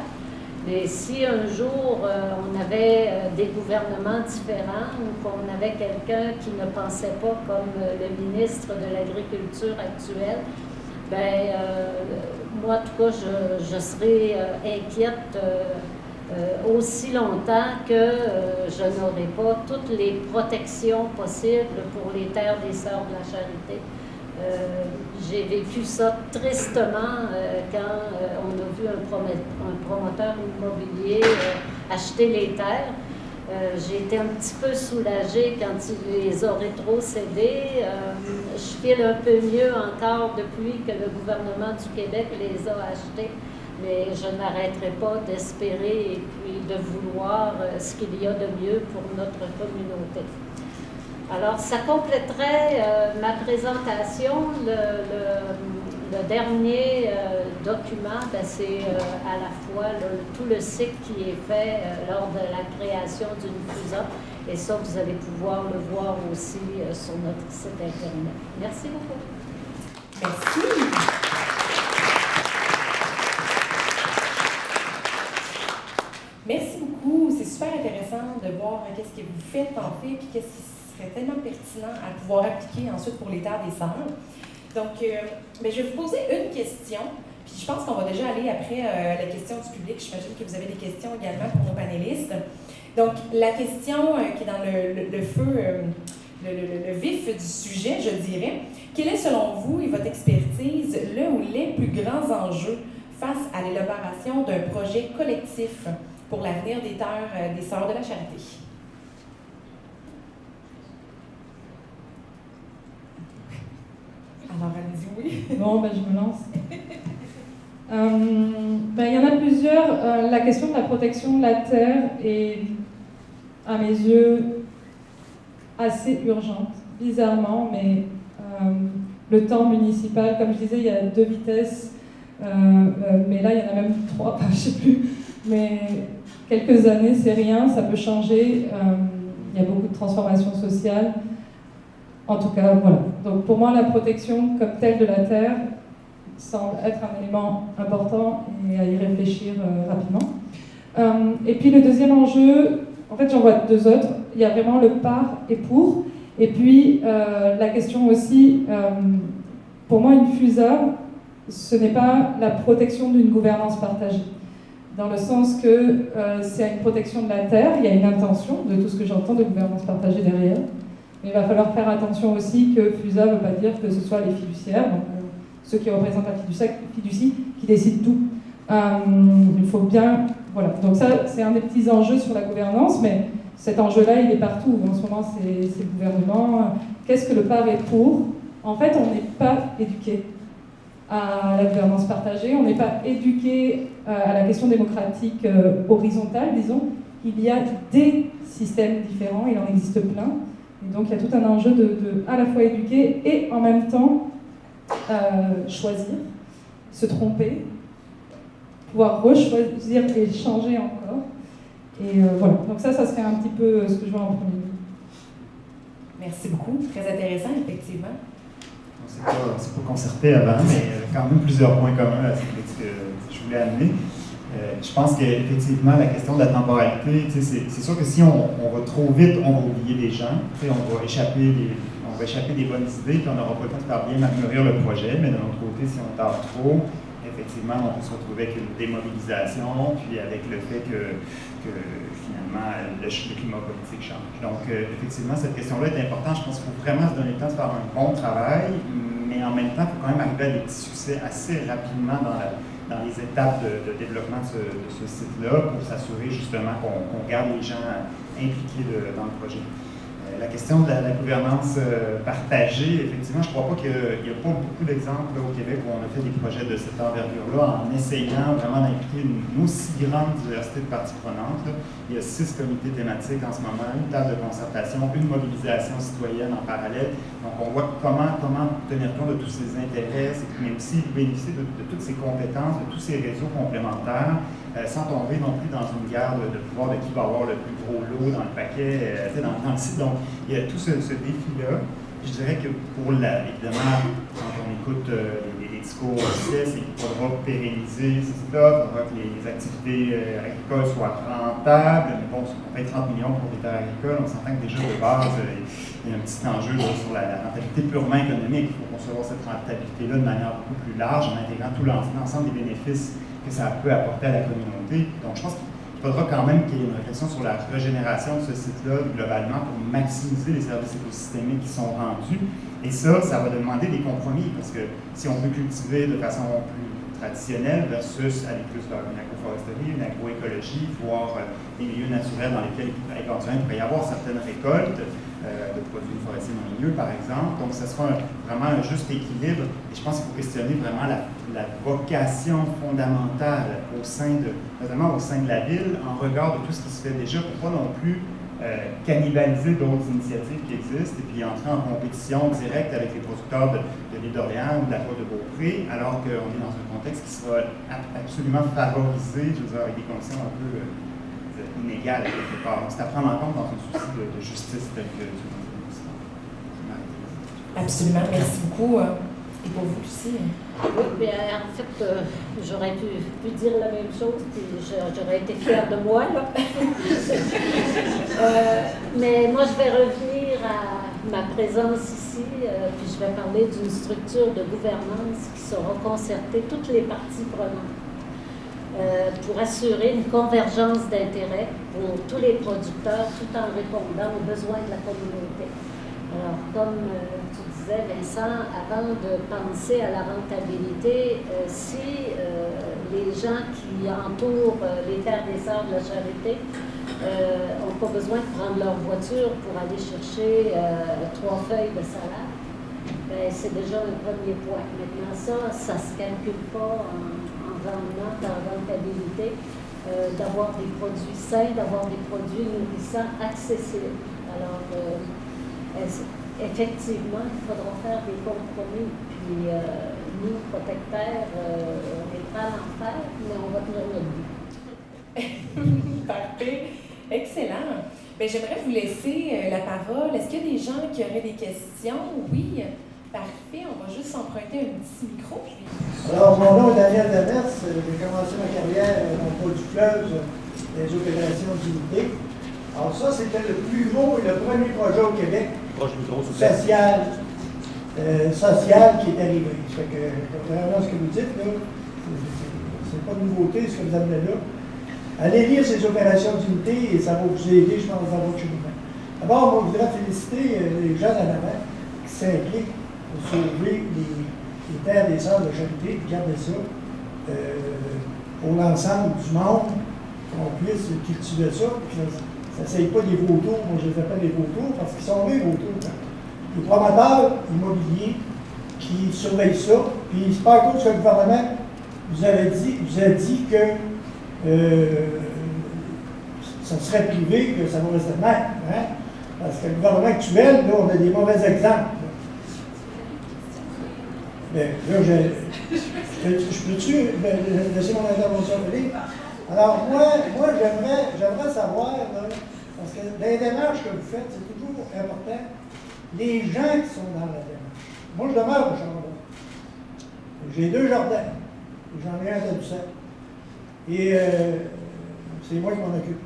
Mais si un jour on avait des gouvernements différents ou qu'on avait quelqu'un qui ne pensait pas comme le ministre de l'Agriculture actuel, ben moi, en tout cas, je serais inquiète aussi longtemps que je n'aurai pas toutes les protections possibles pour les terres des Sœurs de la Charité. J'ai vécu ça tristement quand on a vu un promoteur immobilier acheter les terres. J'ai été un petit peu soulagée quand il les a rétrocédés. Je file un peu mieux encore depuis que le gouvernement du Québec les a achetés, mais je n'arrêterai pas d'espérer et puis de vouloir ce qu'il y a de mieux pour notre communauté. Alors, ça compléterait ma présentation. Le dernier document, c'est à la fois tout le cycle qui est fait lors de la création d'une FUSA. Et ça, vous allez pouvoir le voir aussi sur notre site Internet. Merci beaucoup. Merci. Merci beaucoup. C'est super intéressant de voir qu'est-ce que vous faites en fait, puis qu'est-ce qui serait tellement pertinent à pouvoir appliquer ensuite pour les terres des Sables. Donc, je vais vous poser une question, puis je pense qu'on va déjà aller après la question du public. J'imagine que vous avez des questions également pour nos panélistes. Donc, la question qui est dans le feu, le vif du sujet, je dirais, quel est selon vous et votre expertise le ou les plus grands enjeux face à l'élaboration d'un projet collectif pour l'avenir des terres des Sœurs de la Charité? Alors, allez-y, oui. Bon, je me lance. Il y en a plusieurs. La question de la protection de la terre est, à mes yeux, assez urgente, bizarrement, mais le temps municipal, comme je disais, il y a 2 vitesses, mais là, il y en a même 3, je ne sais plus. Mais quelques années, c'est rien, ça peut changer. Il y a beaucoup de transformations sociales. En tout cas, voilà. Donc pour moi, la protection comme telle de la terre semble être un élément important et à y réfléchir rapidement. Et puis le deuxième enjeu, en fait j'en vois 2 autres. Il y a vraiment le par et pour. Et puis la question aussi, pour moi une FUSA, ce n'est pas la protection d'une gouvernance partagée. Dans le sens que c'est une protection de la terre, il y a une intention de tout ce que j'entends de gouvernance partagée derrière. Mais il va falloir faire attention aussi que FUSA ne veut pas dire que ce soit les fiduciaires, donc ceux qui représentent la fiducie, qui décident tout. Il faut bien... Voilà. Donc ça, c'est un des petits enjeux sur la gouvernance, mais cet enjeu-là, il est partout. En ce moment, c'est le gouvernement. Qu'est-ce que le par et pour? En fait, on n'est pas éduqué à la gouvernance partagée, on n'est pas éduqué à la question démocratique horizontale, disons. Il y a des systèmes différents, il en existe plein. Et donc il y a tout un enjeu de à la fois éduquer et en même temps choisir, se tromper, pouvoir rechoisir et changer encore. Et voilà, donc ça serait un petit peu ce que je vois en premier. Merci beaucoup, très intéressant, effectivement. C'est pas concerté avant, mais quand même plusieurs points communs à ce que je voulais amener. Je pense qu'effectivement, la question de la temporalité, c'est sûr que si on va trop vite, on va oublier les gens, on va échapper des bonnes idées, puis on n'aura pas le temps de faire bien mûrir le projet, mais d'un autre côté, si on tarde trop, effectivement, on peut se retrouver avec une démobilisation, puis avec le fait que finalement, le climat politique change. Donc, effectivement, cette question-là est importante. Je pense qu'il faut vraiment se donner le temps de faire un bon travail, mais en même temps, il faut quand même arriver à des petits succès assez rapidement dans les étapes de développement de ce site-là pour s'assurer justement qu'on garde les gens impliqués dans le projet. La question de la gouvernance partagée, effectivement, je ne crois pas qu'il n'y a pas beaucoup d'exemples au Québec où on a fait des projets de cette envergure-là en essayant vraiment d'impliquer une aussi grande diversité de parties prenantes. Là. Il y a 6 comités thématiques en ce moment, une table de concertation, une mobilisation citoyenne en parallèle. Donc on voit comment tenir compte de tous ces intérêts, mais aussi bénéficier de toutes ces compétences, de tous ces réseaux complémentaires, sans tomber non plus dans une guerre de pouvoir de qui va avoir le plus gros lot dans le paquet, dans le site. Donc, il y a tout ce défi-là. Je dirais que évidemment, quand on écoute les discours officiels, c'est qu'il faudra pérenniser ce site-là, il faudra que les activités agricoles soient rentables. Mais bon, on fait 30 millions pour les terres agricoles, on s'entend que déjà de base, il y a un petit enjeu sur la rentabilité purement économique. Il faut concevoir cette rentabilité-là de manière beaucoup plus large, en intégrant tout l'ensemble des bénéfices que ça peut apporter à la communauté. Donc, je pense qu'il faudra quand même qu'il y ait une réflexion sur la régénération de ce site-là globalement pour maximiser les services écosystémiques qui sont rendus. Et ça va demander des compromis, parce que si on veut cultiver de façon plus traditionnelle versus aller plus vers une agroforesterie, une agroécologie, voire des milieux naturels dans lesquels éventuellement il pourrait y avoir certaines récoltes de produits forestiers non ligneux, par exemple. Donc, ce sera vraiment un juste équilibre. Et je pense qu'il faut questionner vraiment la vocation fondamentale notamment au sein de la ville, en regard de tout ce qui se fait déjà, pour pas non plus cannibaliser d'autres initiatives qui existent et puis entrer en compétition directe avec les producteurs de l'île d'Orléans ou de la côte de Beaupré, alors qu'on est dans un contexte qui sera absolument favorisé, je veux dire, avec des conditions un peu inégales quelque part. C'est à prendre en compte dans un souci de justice tel que tu l'as dit. Absolument, merci beaucoup. Et pour vous aussi. Oui, mais en fait, j'aurais pu dire la même chose, puis j'aurais été fière de moi, là. Mais moi, je vais revenir à ma présence ici, puis je vais parler d'une structure de gouvernance qui saura concerter toutes les parties prenantes pour assurer une convergence d'intérêts pour tous les producteurs, tout en répondant aux besoins de la communauté. Alors, comme tu disais, Vincent, avant de penser à la rentabilité, si les gens qui entourent les terres des Sœurs de la Charité n'ont pas besoin de prendre leur voiture pour aller chercher 3 feuilles de salade, ben, c'est déjà un premier point. Maintenant, ça ne se calcule pas en rendement, en rentabilité, d'avoir des produits sains, d'avoir des produits nourrissants accessibles. Alors, effectivement, il faudra faire des compromis. Puis nous, protecteurs, on est prêts à en faire, mais on va tenir notre but. Parfait. Excellent. Bien, j'aimerais vous laisser la parole. Est-ce qu'il y a des gens qui auraient des questions? Oui. Parfait. On va juste emprunter un petit micro. Alors, mon nom est Daniel Demers. J'ai commencé ma carrière dans le Pôle du Fleuve des opérations d'unité. Alors ça, c'était le plus beau et le premier projet au Québec social qui est arrivé. Ça fait que, contrairement à ce que vous dites, là, c'est pas de nouveauté ce que vous amenez là. Allez lire ces opérations d'unité et ça va vous aider, je pense, dans votre cheminement. D'abord, je voudrais féliciter les gens en avant qui s'impliquent pour sauver les terres des Sœurs de Charité, puis garder ça pour l'ensemble du monde, qu'on puisse cultiver ça. Ça ne s'aille pas des vautours, moi je les appelle des vautours parce qu'ils sont des vautours. Les promoteurs immobiliers qui surveillent ça, puis c'est pas à cause que le gouvernement vous a dit que ça serait privé, que ça va rester de même. Hein? Parce que le gouvernement actuel, là, on a des mauvais exemples. Mais là, je peux-tu laisser mon intervention aller? Alors, moi j'aimerais savoir, là, parce que dans les démarches que vous faites, c'est toujours important, les gens qui sont dans la démarche. Moi, je demeure au Chambon. J'ai 2 jardins. J'en ai un à Doucet. Et c'est moi qui m'en occupe.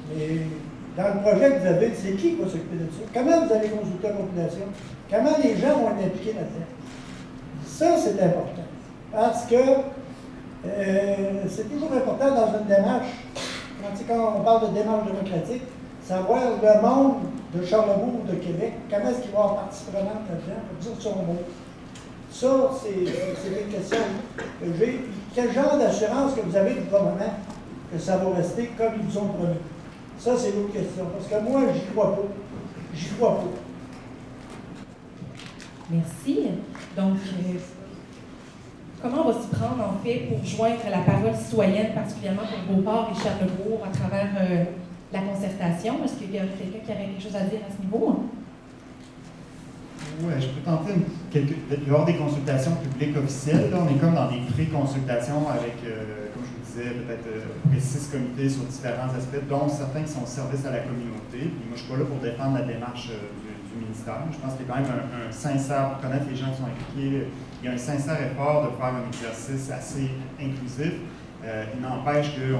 Mais dans le projet que vous avez, c'est qui va s'occuper de ça? Comment vous allez consulter la population? Comment les gens vont être impliqués là-dedans? Ça, c'est important. Parce que c'est toujours important dans une démarche, quand on parle de démarche démocratique, savoir le monde de Charlebourg ou de Québec, comment est-ce qu'il va avoir partie prenante là-dedans pour dire son mot. Ça, c'est une question que j'ai. Quel genre d'assurance que vous avez du gouvernement que ça va rester comme ils vous ont promis? Ça, c'est l'autre question. Parce que moi, j'y crois pas. J'y crois pas. Merci. Donc, comment on va s'y prendre, en fait, pour joindre la parole citoyenne, particulièrement pour Beauport et Charlebourg, à travers la concertation? Est-ce qu'il y a quelqu'un qui aurait quelque chose à dire à ce niveau? Oui, je peux tenter il va y avoir des consultations publiques officielles. Là, on est comme dans des pré-consultations avec, comme je vous disais, peut-être 6 comités sur différents aspects, dont certains qui sont au service à la communauté. Puis moi, je ne suis pas là pour défendre la démarche du ministère. Je pense qu'il y a quand même un sincère, pour connaître les gens qui sont impliqués, il y a un sincère effort de faire un exercice assez inclusif. Il n'empêche que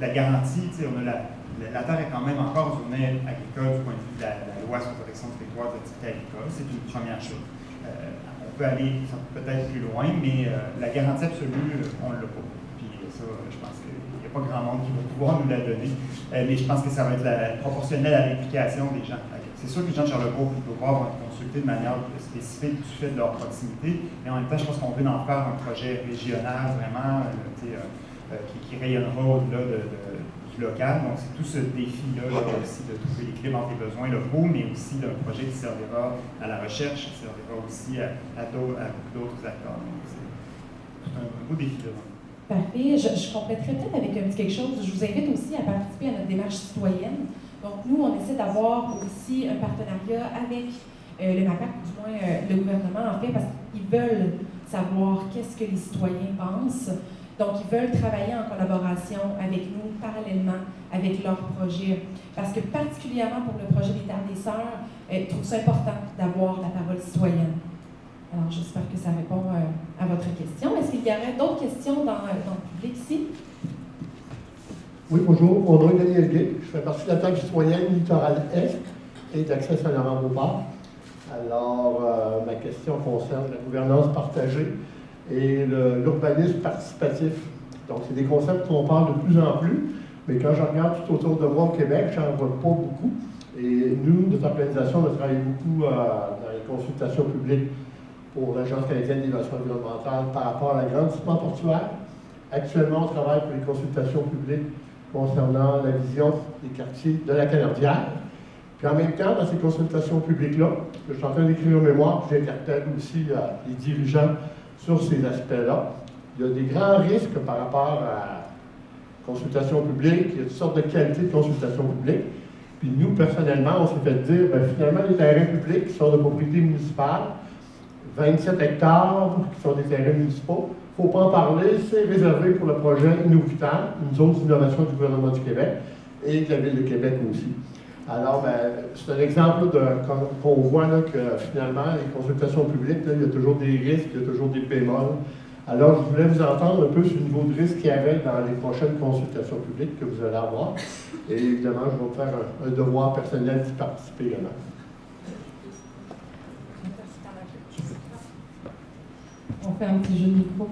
la garantie, on a la terre est quand même encore une aide agricole du point de vue de la loi sur la protection du territoire des activités agricoles. C'est une première chose. On peut aller peut-être plus loin, mais la garantie absolue, on ne l'a pas. Puis ça, je pense qu'il n'y a pas grand monde qui va pouvoir nous la donner. Mais je pense que ça va être proportionnel à l'implication des gens. c'est sûr que les gens de Charlebourg et Beauport vont être consultés de manière spécifique du fait de leur proximité, mais en même temps, je pense qu'on veut en faire un projet régional vraiment qui rayonnera au-delà du local. Donc, c'est tout ce défi-là aussi de trouver l'équilibre entre les besoins locaux, mais aussi d'un projet qui servira à la recherche, qui servira aussi à d'autres acteurs. Donc, c'est un beau défi là. Parfait. Je compléterai peut-être avec un petit quelque chose. Je vous invite aussi à participer à notre démarche citoyenne. Donc, nous, on essaie d'avoir aussi un partenariat avec le MAPAC, du moins le gouvernement, en fait, parce qu'ils veulent savoir qu'est-ce que les citoyens pensent. Donc, ils veulent travailler en collaboration avec nous, parallèlement avec leurs projets. Parce que, particulièrement pour le projet des Terres des Sœurs, je trouve ça important d'avoir la parole citoyenne. Alors, j'espère que ça répond à votre question. Est-ce qu'il y aurait d'autres questions dans le public ici? Oui, bonjour. Mon nom est Daniel Gay. Je fais partie de la table citoyenne Littoral Est et d'Accès Saint-Laurent-Beauport. Alors, ma question concerne la gouvernance partagée et l'urbanisme participatif. Donc, c'est des concepts qu'on parle de plus en plus, mais quand je regarde tout autour de moi au Québec, je n'en vois pas beaucoup. Et nous, notre organisation, on a travaillé beaucoup dans les consultations publiques pour l'Agence canadienne d'innovation environnementale par rapport à l'agrandissement portuaire. Actuellement, on travaille pour les consultations publiques concernant la vision des quartiers de la Canardière. Puis en même temps, dans ces consultations publiques-là, que je suis en train d'écrire un mémoire, puis j'interpelle aussi les dirigeants sur ces aspects-là. Il y a des grands risques par rapport à la consultation publique, il y a toutes sortes de qualités de consultation publique. Puis nous, personnellement, on s'est fait dire, bien, finalement, les terrains publics qui sont de propriété municipale, 27 hectares qui sont des terrains municipaux, il ne faut pas en parler, c'est réservé pour le projet Innovital, une zone d'innovation du gouvernement du Québec et de la Ville de Québec aussi. Alors, c'est un exemple qu'on voit là, que finalement, les consultations publiques, là, il y a toujours des risques, il y a toujours des bémols. Alors, je voulais vous entendre un peu sur le niveau de risque qu'il y avait dans les prochaines consultations publiques que vous allez avoir. Et évidemment, je vais vous faire un devoir personnel d'y participer également. On fait un petit jeu de micro.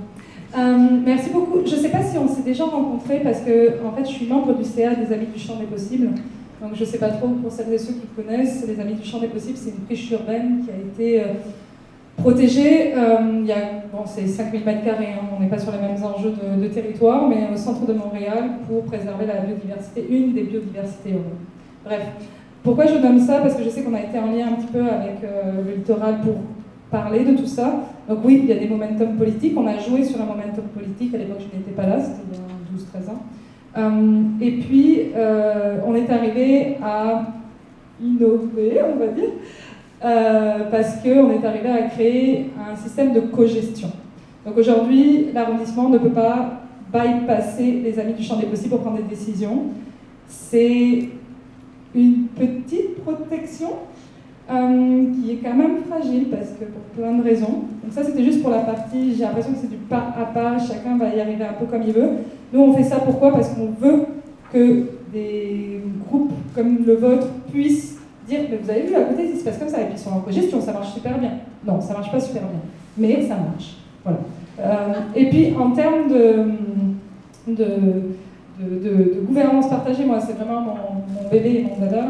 Merci beaucoup. Je ne sais pas si on s'est déjà rencontrés parce que, en fait, je suis membre du CA des Amis du Champ des Possibles. Donc, je ne sais pas trop pour celles et ceux qui connaissent. Les Amis du Champ des Possibles, c'est une friche urbaine qui a été protégée. C'est 5000 m², hein, on n'est pas sur les mêmes enjeux de territoire, mais au centre de Montréal pour préserver la biodiversité, une des biodiversités urbaines. Bref, pourquoi je nomme ça? Parce que je sais qu'on a été en lien un petit peu avec le littoral pour parler de tout ça. Donc oui, il y a des momentum politiques. On a joué sur un momentum politique. À l'époque, je n'étais pas là, c'était il y a 12-13 ans. Et puis, on est arrivé à innover, on va dire, parce qu'on est arrivé à créer un système de cogestion. Donc aujourd'hui, l'arrondissement ne peut pas bypasser les Amis du Champ des Possibles pour prendre des décisions. C'est une petite protection qui est quand même fragile parce que pour plein de raisons. Donc ça, c'était juste pour la partie, j'ai l'impression que c'est du pas à pas, chacun va y arriver un peu comme il veut. Nous, on fait ça pourquoi? Parce qu'on veut que des groupes comme le vôtre puissent dire, mais vous avez vu, à côté, il se passe comme ça, et puis sur l'encogestion, ça marche super bien. Non, ça marche pas super bien, mais ça marche. Voilà. Et puis, en termes de gouvernance partagée, moi, c'est vraiment mon bébé et mon dada.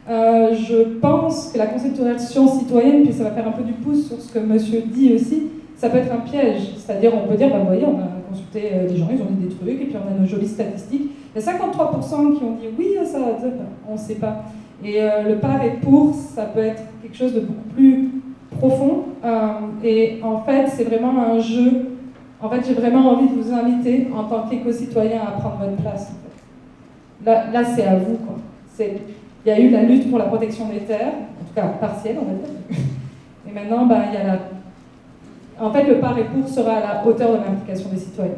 Je pense que la conceptualisation citoyenne, puis ça va faire un peu du pouce sur ce que monsieur dit aussi, ça peut être un piège. C'est-à-dire, on peut dire, bah, vous voyez, on a consulté des gens, ils ont dit des trucs, et puis on a nos jolies statistiques. Il y a 53% qui ont dit oui, ça, on ne sait pas. Et le par et pour, ça peut être quelque chose de beaucoup plus profond. Et en fait, c'est vraiment un jeu. En fait, j'ai vraiment envie de vous inviter, en tant qu'éco-citoyen, à prendre votre place. En fait. Là, c'est à vous, quoi. Il y a eu la lutte pour la protection des terres, en tout cas partielle, on va dire. Et maintenant, il y a en fait, le par et pour sera à la hauteur de l'implication des citoyens.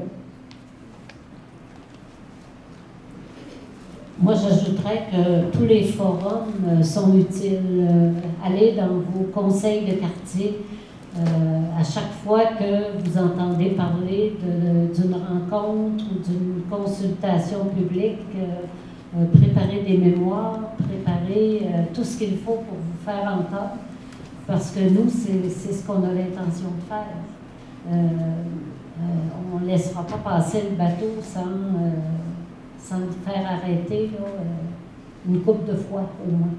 Moi, j'ajouterais que tous les forums sont utiles. Allez dans vos conseils de quartier. À chaque fois que vous entendez parler d'une rencontre ou d'une consultation publique, préparez des mémoires, préparez tout ce qu'il faut pour vous faire entendre, parce que nous, c'est ce qu'on a l'intention de faire. On ne laissera pas passer le bateau sans le faire arrêter là, une couple de fois au moins.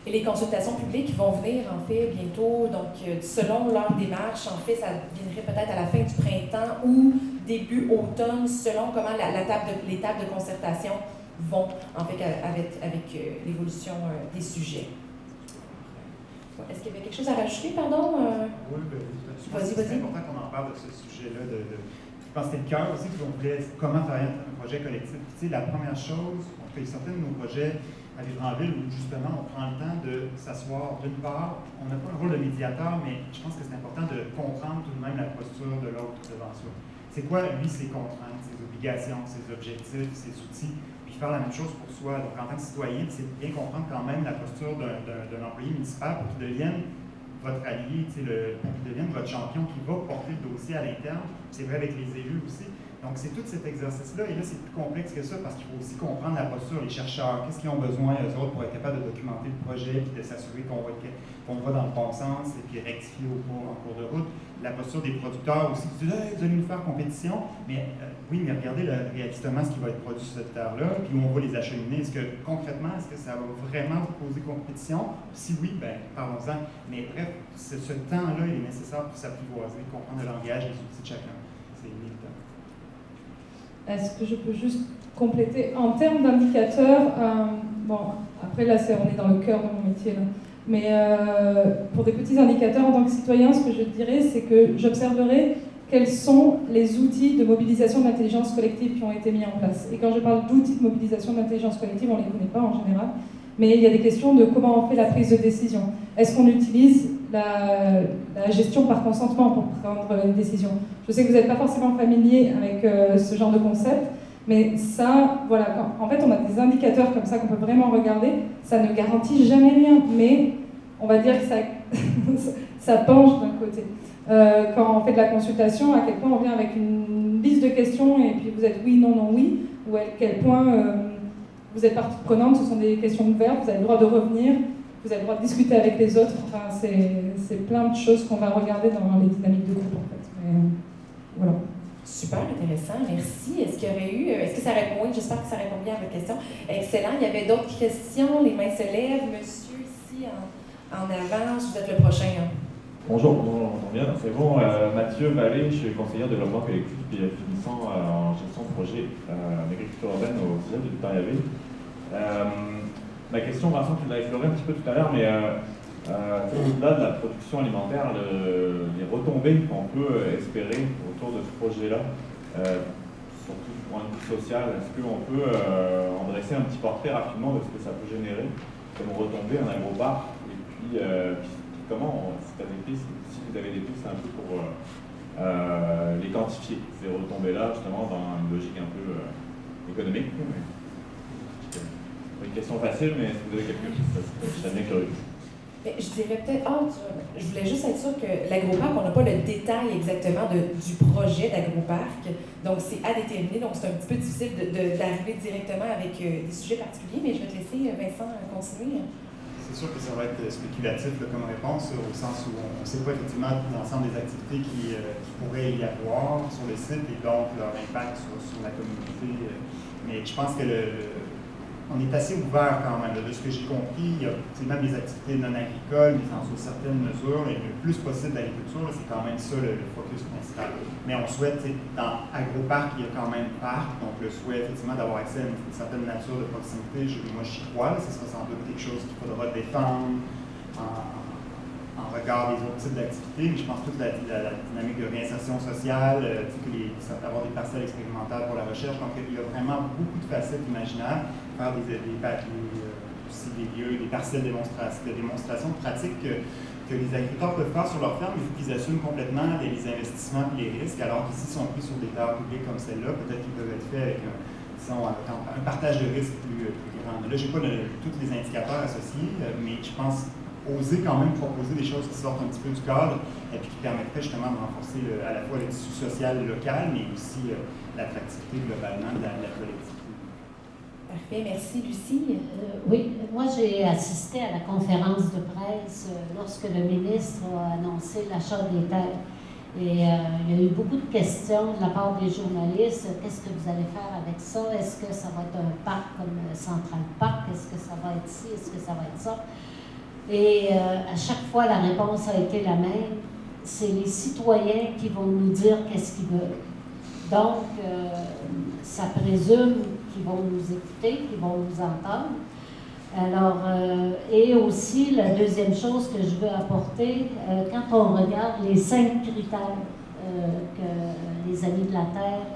Et les consultations publiques vont venir, en fait, bientôt. Donc, selon leur démarche, en fait, ça viendrait peut-être à la fin du printemps ou début automne, selon comment les tables de concertation vont, en fait, avec l'évolution des sujets. Est-ce qu'il y avait quelque chose à rajouter, pardon? Oui, je pense que c'est important qu'on en parle de ce sujet-là. Je pense que c'était le cœur aussi qu'on voulait comment travailler un projet collectif. Tu sais, la première chose, on fait certains de nos projets à Vivre-en-Ville où justement on prend le temps de s'asseoir. D'une part, on n'a pas un rôle de médiateur, mais je pense que c'est important de comprendre tout de même la posture de l'autre devant soi. C'est quoi, lui, ses contraintes, ses obligations, ses objectifs, ses outils, puis faire la même chose pour soi. Donc en tant que citoyen, c'est bien comprendre quand même la posture d'un employé municipal pour qu'il devienne votre allié, pour qu'il devienne votre champion qui va porter le dossier à l'interne. C'est vrai avec les élus aussi. Donc, c'est tout cet exercice-là, et là, c'est plus complexe que ça parce qu'il faut aussi comprendre la posture, les chercheurs, qu'est-ce qu'ils ont besoin, eux autres, pour être capables de documenter le projet, puis de s'assurer qu'on va dans le bon sens, et puis rectifier en cours de route. La posture des producteurs aussi, qui disent hey, vous allez nous faire compétition, mais oui, mais regardez réalistement ce qui va être produit sur cette terre-là, puis où on va les acheminer. Concrètement, est-ce que ça va vraiment vous poser compétition? Si oui, ben parlons-en. Mais bref, ce temps-là, il est nécessaire pour s'apprivoiser, comprendre le langage et les outils de chacun. C'est évident. Est-ce que je peux juste compléter en termes d'indicateurs, bon, après là, on est dans le cœur de mon métier, là. Mais pour des petits indicateurs en tant que citoyen, ce que je dirais, c'est que j'observerai quels sont les outils de mobilisation de l'intelligence collective qui ont été mis en place. Et quand je parle d'outils de mobilisation de l'intelligence collective, on ne les connaît pas en général, mais il y a des questions de comment on fait la prise de décision. Est-ce qu'on utilise la gestion par consentement pour prendre une décision? Je sais que vous n'êtes pas forcément familier avec ce genre de concept, mais ça, voilà, en fait, on a des indicateurs comme ça qu'on peut vraiment regarder. Ça ne garantit jamais rien, mais on va dire que ça penche d'un côté. Quand on fait de la consultation, à quel point on vient avec une liste de questions et puis vous êtes oui, non, non, oui, ou à quel point vous êtes partie prenante, ce sont des questions ouvertes, vous avez le droit de revenir, vous avez le droit de discuter avec les autres. Enfin, c'est plein de choses qu'on va regarder dans les dynamiques de groupe, en fait. Mais, voilà. Super intéressant, merci. Est-ce que ça répond? J'espère que ça répond bien à votre question. Excellent. Il y avait d'autres questions. Les mains se lèvent. Monsieur, ici, en avant, vous êtes le prochain. Hein. Bonjour, on entend bien, c'est bon. Mathieu Vallée, je suis conseiller de développement collectif puis finissant en gestion de projet en agriculture urbaine au CISEP de Victoriaville. Ma question, Vincent, tu l'as effleuré un petit peu tout à l'heure, mais au-delà de la production alimentaire, les retombées qu'on peut espérer autour de ce projet-là, surtout du point de vue social, est-ce qu'on peut en dresser un petit portrait rapidement de ce que ça peut générer comme retombées en agroparc, et puis comment, si vous avez des pistes un peu pour les quantifier, ces retombées-là, justement, dans une logique un peu économique. Une question facile, mais si vous avez quelque chose, je serais bien curieux. Je dirais peut-être, je voulais juste être sûre que l'agroparc, on n'a pas le détail exactement du projet d'agroparc, donc c'est à déterminer, donc c'est un petit peu difficile d'arriver directement avec des sujets particuliers, mais je vais te laisser, Vincent, continuer. C'est sûr que ça va être spéculatif là, comme réponse, au sens où on ne sait pas effectivement l'ensemble des activités qui pourraient y avoir sur le site et donc leur impact sur la communauté. Mais je pense que on est assez ouvert quand même. De ce que j'ai compris, il y a même les activités non agricoles, mais dans certaines mesures, et le plus possible d'agriculture, c'est quand même ça le focus principal. Mais on souhaite, dans agroparc, il y a quand même parc, donc le souhait effectivement d'avoir accès à une certaine nature de proximité, moi j'y crois, ce sera sans doute quelque chose qu'il faudra défendre en regard des autres types d'activités, mais je pense toute la dynamique de réinsertion sociale, avoir des parcelles expérimentales pour la recherche, donc il y a vraiment beaucoup de facettes imaginaires, faire aussi des lieux, des parcelles de démonstration de pratiques que les agriculteurs peuvent faire sur leur ferme, mais il faut qu'ils assument complètement les investissements et les risques, alors qu'ici, sont pris sur des terres publiques comme celle-là, peut-être qu'ils peuvent être faits avec un partage de risques plus grand. Là, je n'ai pas tous les indicateurs associés, mais je pense oser quand même proposer des choses qui sortent un petit peu du cadre et puis qui permettraient justement de renforcer à la fois le tissu social local, mais aussi l'attractivité globalement de la collectivité. Parfait, merci Lucie. Oui, moi j'ai assisté à la conférence de presse lorsque le ministre a annoncé l'achat des terres. Et il y a eu beaucoup de questions de la part des journalistes. Qu'est-ce que vous allez faire avec ça? Est-ce que ça va être un parc comme Central Park? Est-ce que ça va être ci? Est-ce que ça va être ça? Et à chaque fois, la réponse a été la même. C'est les citoyens qui vont nous dire qu'est-ce qu'ils veulent. Donc, ça présume qu'ils vont nous écouter, qu'ils vont nous entendre. Alors, et aussi, la deuxième chose que je veux apporter, quand on regarde les 5 critères que les Amis de la Terre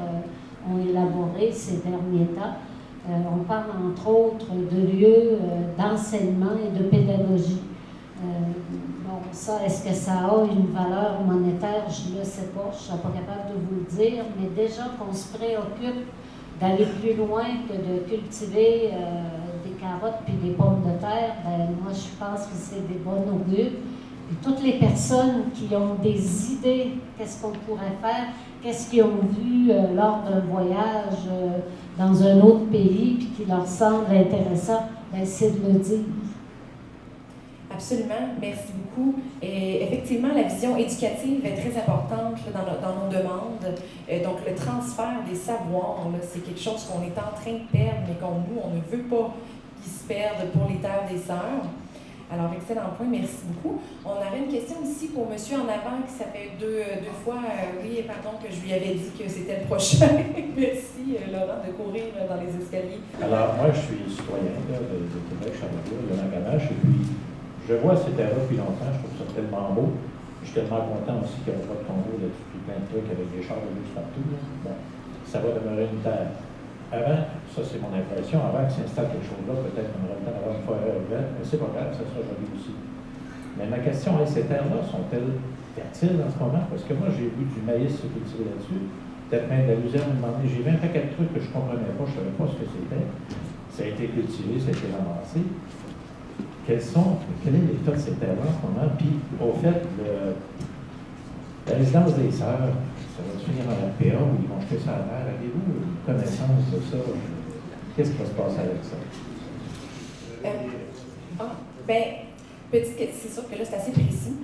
ont élaborés ces derniers temps, on parle entre autres de lieux d'enseignement et de pédagogie. Bon, ça, est-ce que ça a une valeur monétaire? Je ne le sais pas, je ne serais pas capable de vous le dire, mais déjà qu'on se préoccupe d'aller plus loin que de cultiver des carottes puis des pommes de terre, ben moi je pense que c'est des bonnes augures. Puis toutes les personnes qui ont des idées, qu'est-ce qu'on pourrait faire, qu'est-ce qu'ils ont vu lors d'un voyage dans un autre pays puis qui leur semble intéressant, ben c'est de le dire. Absolument, merci beaucoup. Et effectivement, la vision éducative est très importante là, dans nos demandes. Donc, le transfert des savoirs, là, c'est quelque chose qu'on est en train de perdre, mais qu'on nous, on ne veut pas qu'ils se perdent pour les terres des sœurs. Alors, excellent point, merci beaucoup. On avait une question ici pour monsieur en avant, qui ça fait deux fois, oui, pardon, que je lui avais dit que c'était le prochain. Merci, Laurent, de courir dans les escaliers. Alors, moi, je suis citoyen de Québec, Charlevoix, de Langamache, et puis je vois ces terres-là depuis longtemps, je trouve ça tellement beau. Je suis tellement content aussi qu'il n'y a pas de tombeau là-dessus, puis plein de trucs avec des chars de luxe partout. Là. Bon, ça va demeurer une terre. Avant, ça c'est mon impression, avant que s'installe quelque chose là, peut-être qu'on aurait le temps d'avoir une forêt urbaine, mais c'est pas grave, ça sera joli aussi. Mais ma question est, ces terres-là sont-elles fertiles en ce moment? Parce que moi, j'ai vu du maïs se cultiver là-dessus, peut-être même de la luzerne, j'ai vu un paquet de trucs que je ne comprenais pas, je ne savais pas ce que c'était. Ça a été cultivé, ça a été ramassé. Quel est l'état de ces terres-là en ce moment? Puis, au fait, la résidence des sœurs, ça va finir en RPA où ils vont jeter ça à terre. Avez-vous une connaissance de ça? Qu'est-ce qui va se passer avec ça? C'est sûr que là, c'est assez précis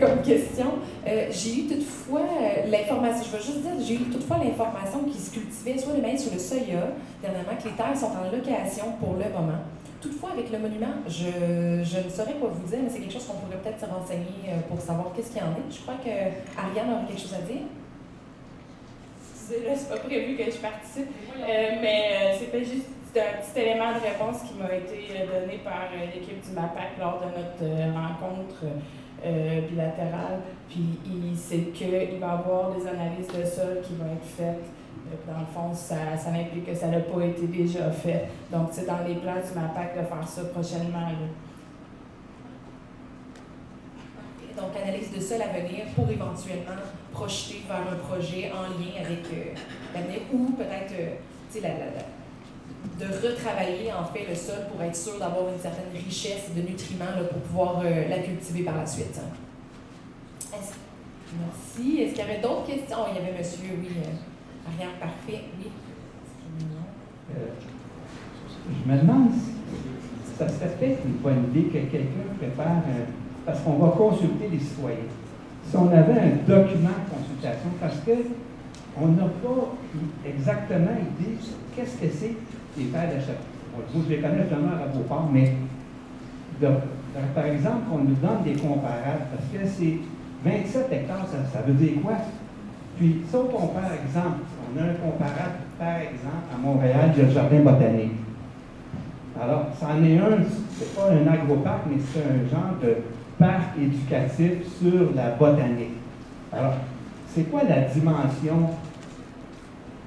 comme question. J'ai eu toutefois l'information, je veux juste dire, j'ai eu toutefois l'information qui se cultivait soit le maïs sur le soya, dernièrement, que les terres sont en location pour le moment. Toutefois, avec le monument, je ne saurais quoi vous dire, mais c'est quelque chose qu'on pourrait peut-être se renseigner pour savoir qu'est-ce qu'il y en est. Je crois que Ariane aurait quelque chose à dire. Là, c'est pas prévu que je participe, mais c'était juste un petit élément de réponse qui m'a été donné par l'équipe du MAPAC lors de notre rencontre bilatérale. Puis c'est qu'il va y avoir des analyses de sol qui vont être faites. Dans le fond, ça implique que ça n'a pas été déjà fait. Donc, c'est dans les plans du MAPAC de faire ça prochainement. Là. Donc, analyse de sol à venir pour éventuellement projeter vers un projet en lien avec l'avenir ou peut-être de retravailler en fait le sol pour être sûr d'avoir une certaine richesse de nutriments là, pour pouvoir la cultiver par la suite. Merci. Est-ce qu'il y avait d'autres questions? Oh, il y avait monsieur, oui. Ariane, parfait, oui. Je me demande si ça serait peut-être une bonne idée que quelqu'un prépare, parce qu'on va consulter les citoyens. Si on avait un document de consultation, parce qu'on n'a pas exactement idée qu'est-ce que c'est les terres d'achalandage. Moi, je les connais vraiment à Beauport, mais par exemple, on nous donne des comparables, parce que c'est 27 hectares, ça veut dire quoi? Puis, si on compare, exemple, on a un comparable, par exemple, à Montréal, il y a le jardin botanique. Alors, c'en est un, c'est pas un agroparc, mais c'est un genre de parc éducatif sur la botanique. Alors, c'est quoi la dimension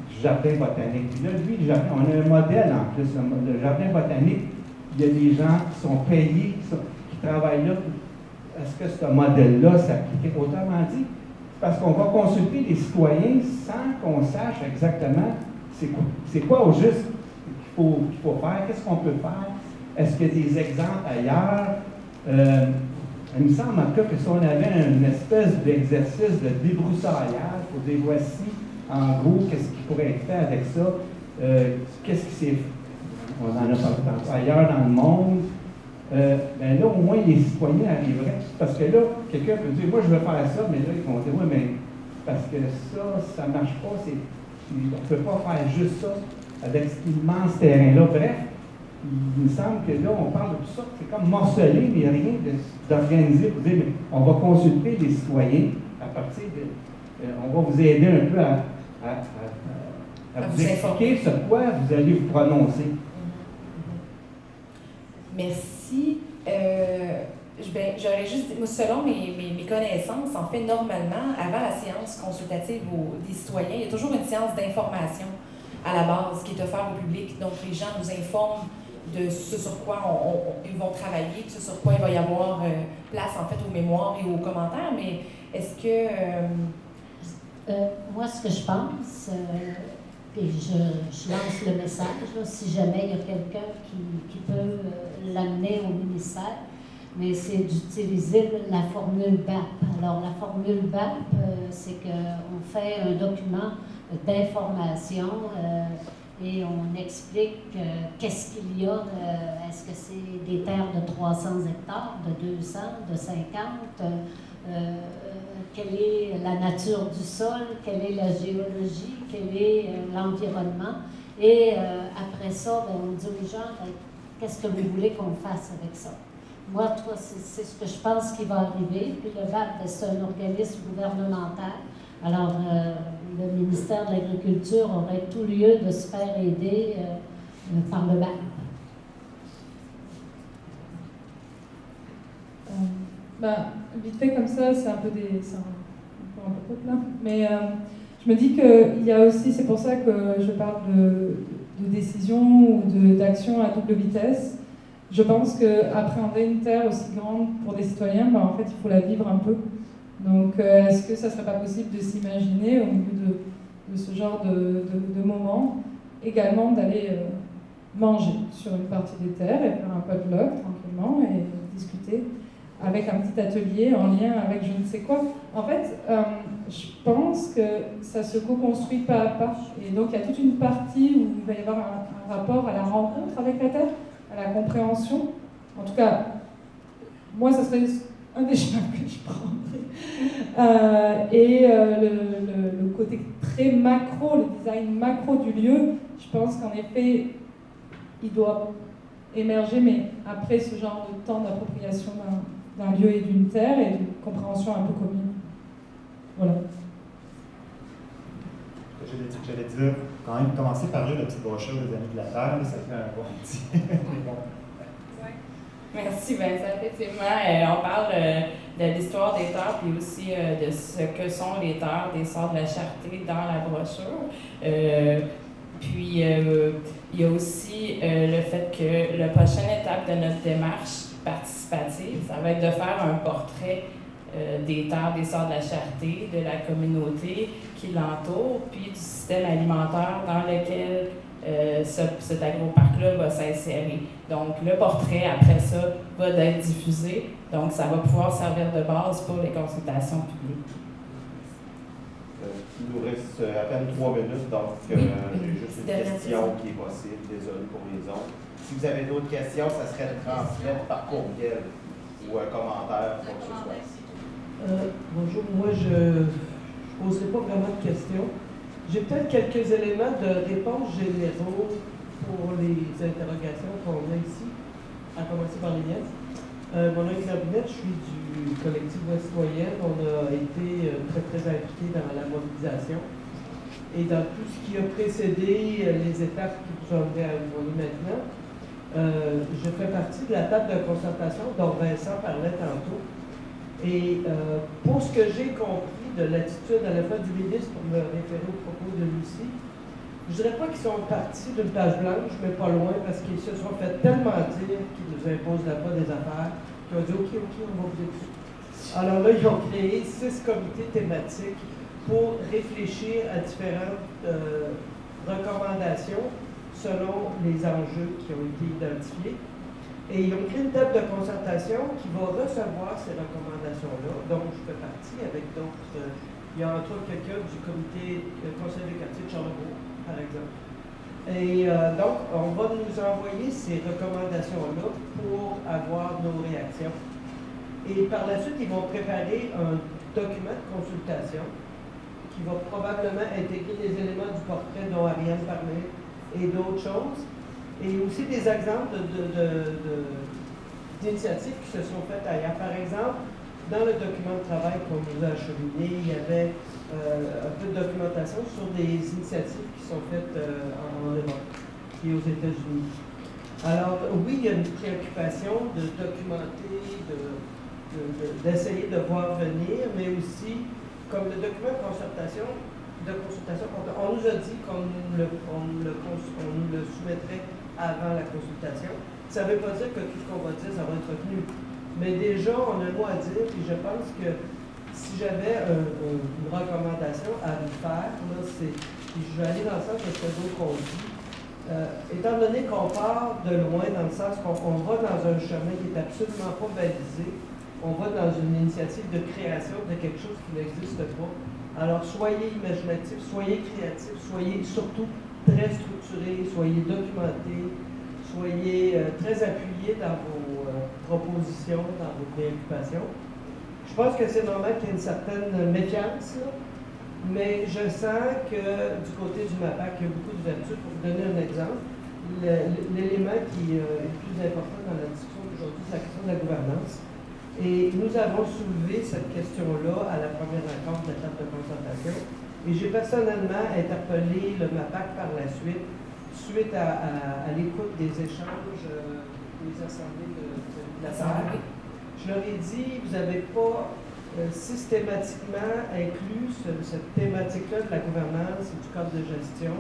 du jardin botanique? Puis là, lui, on a un modèle en plus. Le jardin botanique, il y a des gens qui sont payés, qui travaillent là. Est-ce que ce modèle-là s'applique? Autrement dit, parce qu'on va consulter les citoyens sans qu'on sache exactement c'est quoi au juste qu'il faut faire, qu'est-ce qu'on peut faire, est-ce qu'il y a des exemples ailleurs. Il me semble en tout cas que si on avait une espèce d'exercice de débroussaillage pour dire voici en gros qu'est-ce qui pourrait être fait avec ça, qu'est-ce qui s'est fait, on en a parlé tantôt, ailleurs dans le monde. Ben là, au moins, les citoyens arriveraient. Parce que là, quelqu'un peut dire, moi, je veux faire ça, mais là, ils vont dire, oui, mais parce que ça ne marche pas, on ne peut pas faire juste ça avec cet immense terrain-là. Bref, il me semble que là, on parle de tout ça, c'est comme morcelé, mais rien d'organisé pour dire, mais on va consulter les citoyens à partir de. On va vous aider un peu à vous expliquer sur quoi vous allez vous prononcer. Merci. J'aurais juste, selon mes connaissances, en fait, normalement, avant la séance consultative des citoyens, il y a toujours une séance d'information à la base qui est offerte au public. Donc, les gens nous informent de ce sur quoi ils vont travailler, ce sur quoi il va y avoir place, en fait, aux mémoires et aux commentaires. Mais est-ce que... Moi, ce que je pense, puis je lance le message, là, si jamais il y a quelqu'un qui peut l'amener au ministère, mais c'est d'utiliser la formule BAP. Alors, la formule BAP, c'est qu'on fait un document d'information et on explique qu'est-ce qu'il y a. Est-ce que c'est des terres de 300 hectares, de 200, de 50? Quelle est la nature du sol? Quelle est la géologie? Quel est l'environnement? Et après ça, on dit aux gens, qu'est-ce que vous voulez qu'on fasse avec ça? Moi, c'est ce que je pense qui va arriver. Puis le BAP, c'est un organisme gouvernemental. Alors, le ministère de l'Agriculture aurait tout lieu de se faire aider par le BAP. Vite fait comme ça, c'est un peu là. Mais je me dis qu'il y a aussi, c'est pour ça que je parle de décision ou d'action à double vitesse. Je pense qu'appréhender une terre aussi grande pour des citoyens, en fait, il faut la vivre un peu. Donc, est-ce que ça ne serait pas possible de s'imaginer, au milieu de ce genre de moment, également d'aller manger sur une partie des terres et faire un potluck tranquillement et discuter avec un petit atelier en lien avec je ne sais quoi. En fait, je pense que ça se co-construit pas à pas. Et donc, il y a toute une partie où il va y avoir un rapport à la rencontre avec la terre, à la compréhension. En tout cas, moi, ça serait un des chemins que je prendrais. Le côté très macro, le design macro du lieu, je pense qu'en effet, il doit émerger, mais après ce genre de temps d'appropriation d'un lieu et d'une terre et d'une compréhension un peu commune. Voilà. J'allais dire, quand même, commencer par lire la petite brochure des Amis de la Terre, ça fait un bon petit... Merci, Vincent. Effectivement, on parle de l'histoire des terres, puis aussi de ce que sont les terres des Sorts de la Charité dans la brochure. Puis, il y a aussi le fait que la prochaine étape de notre démarche participative, ça va être de faire un portrait des terres des Sorts de la Charité, de la communauté qui l'entoure, puis du système alimentaire dans lequel cet agroparc-là va s'insérer. Donc, le portrait, après ça, va être diffusé. Donc, ça va pouvoir servir de base pour les consultations publiques. Il nous reste à peine 3 minutes, donc j'ai juste une question qui est possible. Désolé pour les autres. Si vous avez d'autres questions, ça serait de transmettre par courriel ou un commentaire, quoi que ce soit. Bonjour, moi je ne poserai pas vraiment de questions. J'ai peut-être quelques éléments de réponse généraux pour les interrogations qu'on a ici, à commencer par les miennes. Mon nom est Claire Binette, je suis du collectif Voix citoyenne. On a été très très impliqués dans la mobilisation et dans tout ce qui a précédé les étapes qui vous ont amené maintenant. Je fais partie de la table de concertation dont Vincent parlait tantôt. Et pour ce que j'ai compris de l'attitude à la fois du ministre, pour me référer aux propos de Lucie, je ne dirais pas qu'ils sont partis d'une page blanche, mais pas loin, parce qu'ils se sont fait tellement dire qu'ils nous imposent là-bas des affaires, qu'ils ont dit OK, on va vous écouter. Alors là, ils ont créé 6 comités thématiques pour réfléchir à différentes recommandations selon les enjeux qui ont été identifiés. Et ils ont créé une table de concertation qui va recevoir ces recommandations-là, dont je fais partie avec d'autres. Il y a entre autres quelqu'un du comité conseil de quartier de Charlebourg, par exemple. Et donc, on va nous envoyer ces recommandations-là pour avoir nos réactions. Et par la suite, ils vont préparer un document de consultation qui va probablement intégrer les éléments du portrait dont Ariane parlait et d'autres choses. Et aussi des exemples d'initiatives qui se sont faites ailleurs. Par exemple, dans le document de travail qu'on nous a acheminé, il y avait un peu de documentation sur des initiatives qui sont faites en Europe et aux États-Unis. Alors, oui, il y a une préoccupation de documenter, d'essayer de voir venir, mais aussi, comme le document de consultation, on nous a dit qu'on nous le soumettrait avant la consultation. Ça ne veut pas dire que tout ce qu'on va dire, ça va être retenu. Mais déjà, on a le mot à dire, et je pense que si j'avais une recommandation à vous faire, là, puis je vais aller dans le sens de ce que d'autres ont dit, étant donné qu'on part de loin, dans le sens qu'on va dans un chemin qui n'est absolument pas balisé, on va dans une initiative de création de quelque chose qui n'existe pas. Alors, soyez imaginatifs, soyez créatifs, soyez surtout très structurés, soyez documentés, soyez très appuyés dans vos propositions, dans vos préoccupations. Je pense que c'est normal qu'il y ait une certaine méfiance, là, mais je sens que du côté du MAPAC, il y a beaucoup d'ouverture. Pour vous donner un exemple, l'élément qui est le plus important dans la discussion d'aujourd'hui, c'est la question de la gouvernance. Et nous avons soulevé cette question-là à la première rencontre de la table de concertation. Et j'ai personnellement interpellé le MAPAC par la suite à l'écoute des échanges des assemblées de la Terre. Je leur ai dit, vous n'avez pas systématiquement inclus cette thématique-là de la gouvernance et du cadre de gestion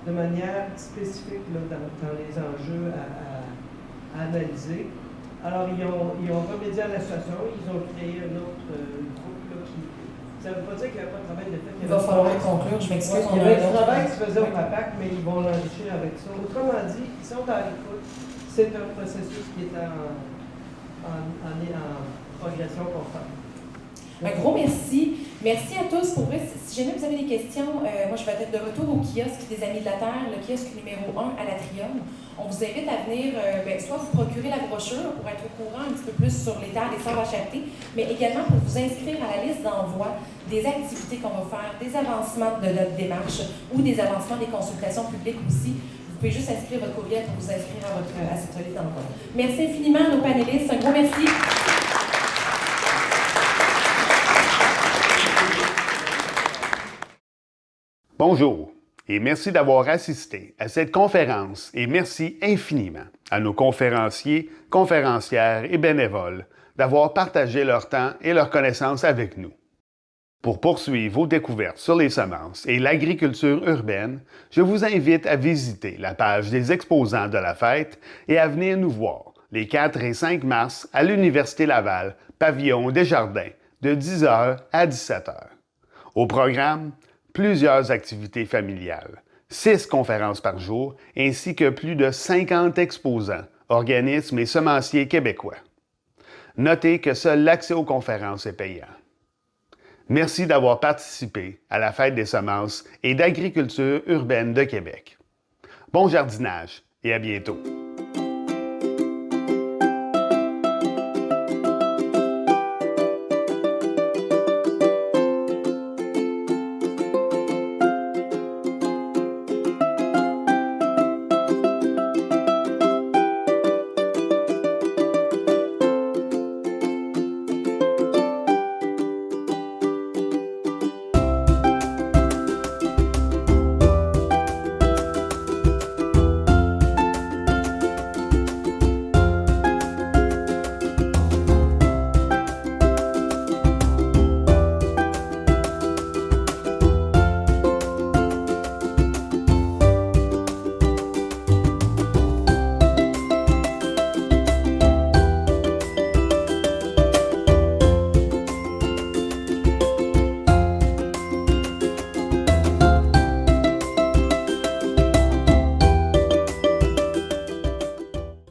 de manière spécifique là, dans les enjeux à analyser. Alors, ils ont remédié à la situation, ils ont créé un autre groupe là, qui... Ça ne veut pas dire qu'il n'y a pas de travail de fait. Il va falloir conclure, je m'excuse. Il y avait du travail qui se faisait au MAPAC, mais ils vont l'enrichir avec ça. Autrement dit, ils sont à l'écoute. C'est un processus qui est en progression constante. Un gros merci. Merci à tous. Pour vrai, si jamais vous avez des questions, moi je vais être de retour au kiosque des Amis de la Terre, le kiosque numéro 1 à l'Atrium. On vous invite à venir soit vous procurer la brochure pour être au courant un petit peu plus sur les terres des Sœurs de la Charité, mais également pour vous inscrire à la liste d'envoi des activités qu'on va faire, des avancements de notre démarche ou des avancements des consultations publiques aussi. Vous pouvez juste inscrire votre courriel pour vous inscrire à cette liste d'envoi. Merci infiniment à nos panélistes. Un gros merci. Bonjour et merci d'avoir assisté à cette conférence et merci infiniment à nos conférenciers, conférencières et bénévoles d'avoir partagé leur temps et leurs connaissances avec nous. Pour poursuivre vos découvertes sur les semences et l'agriculture urbaine, je vous invite à visiter la page des exposants de la fête et à venir nous voir les 4 et 5 mars à l'Université Laval, pavillon Desjardins, de 10h à 17h. Au programme, plusieurs activités familiales, 6 conférences par jour, ainsi que plus de 50 exposants, organismes et semenciers québécois. Notez que seul l'accès aux conférences est payant. Merci d'avoir participé à la Fête des semences et d'agriculture urbaine de Québec. Bon jardinage et à bientôt!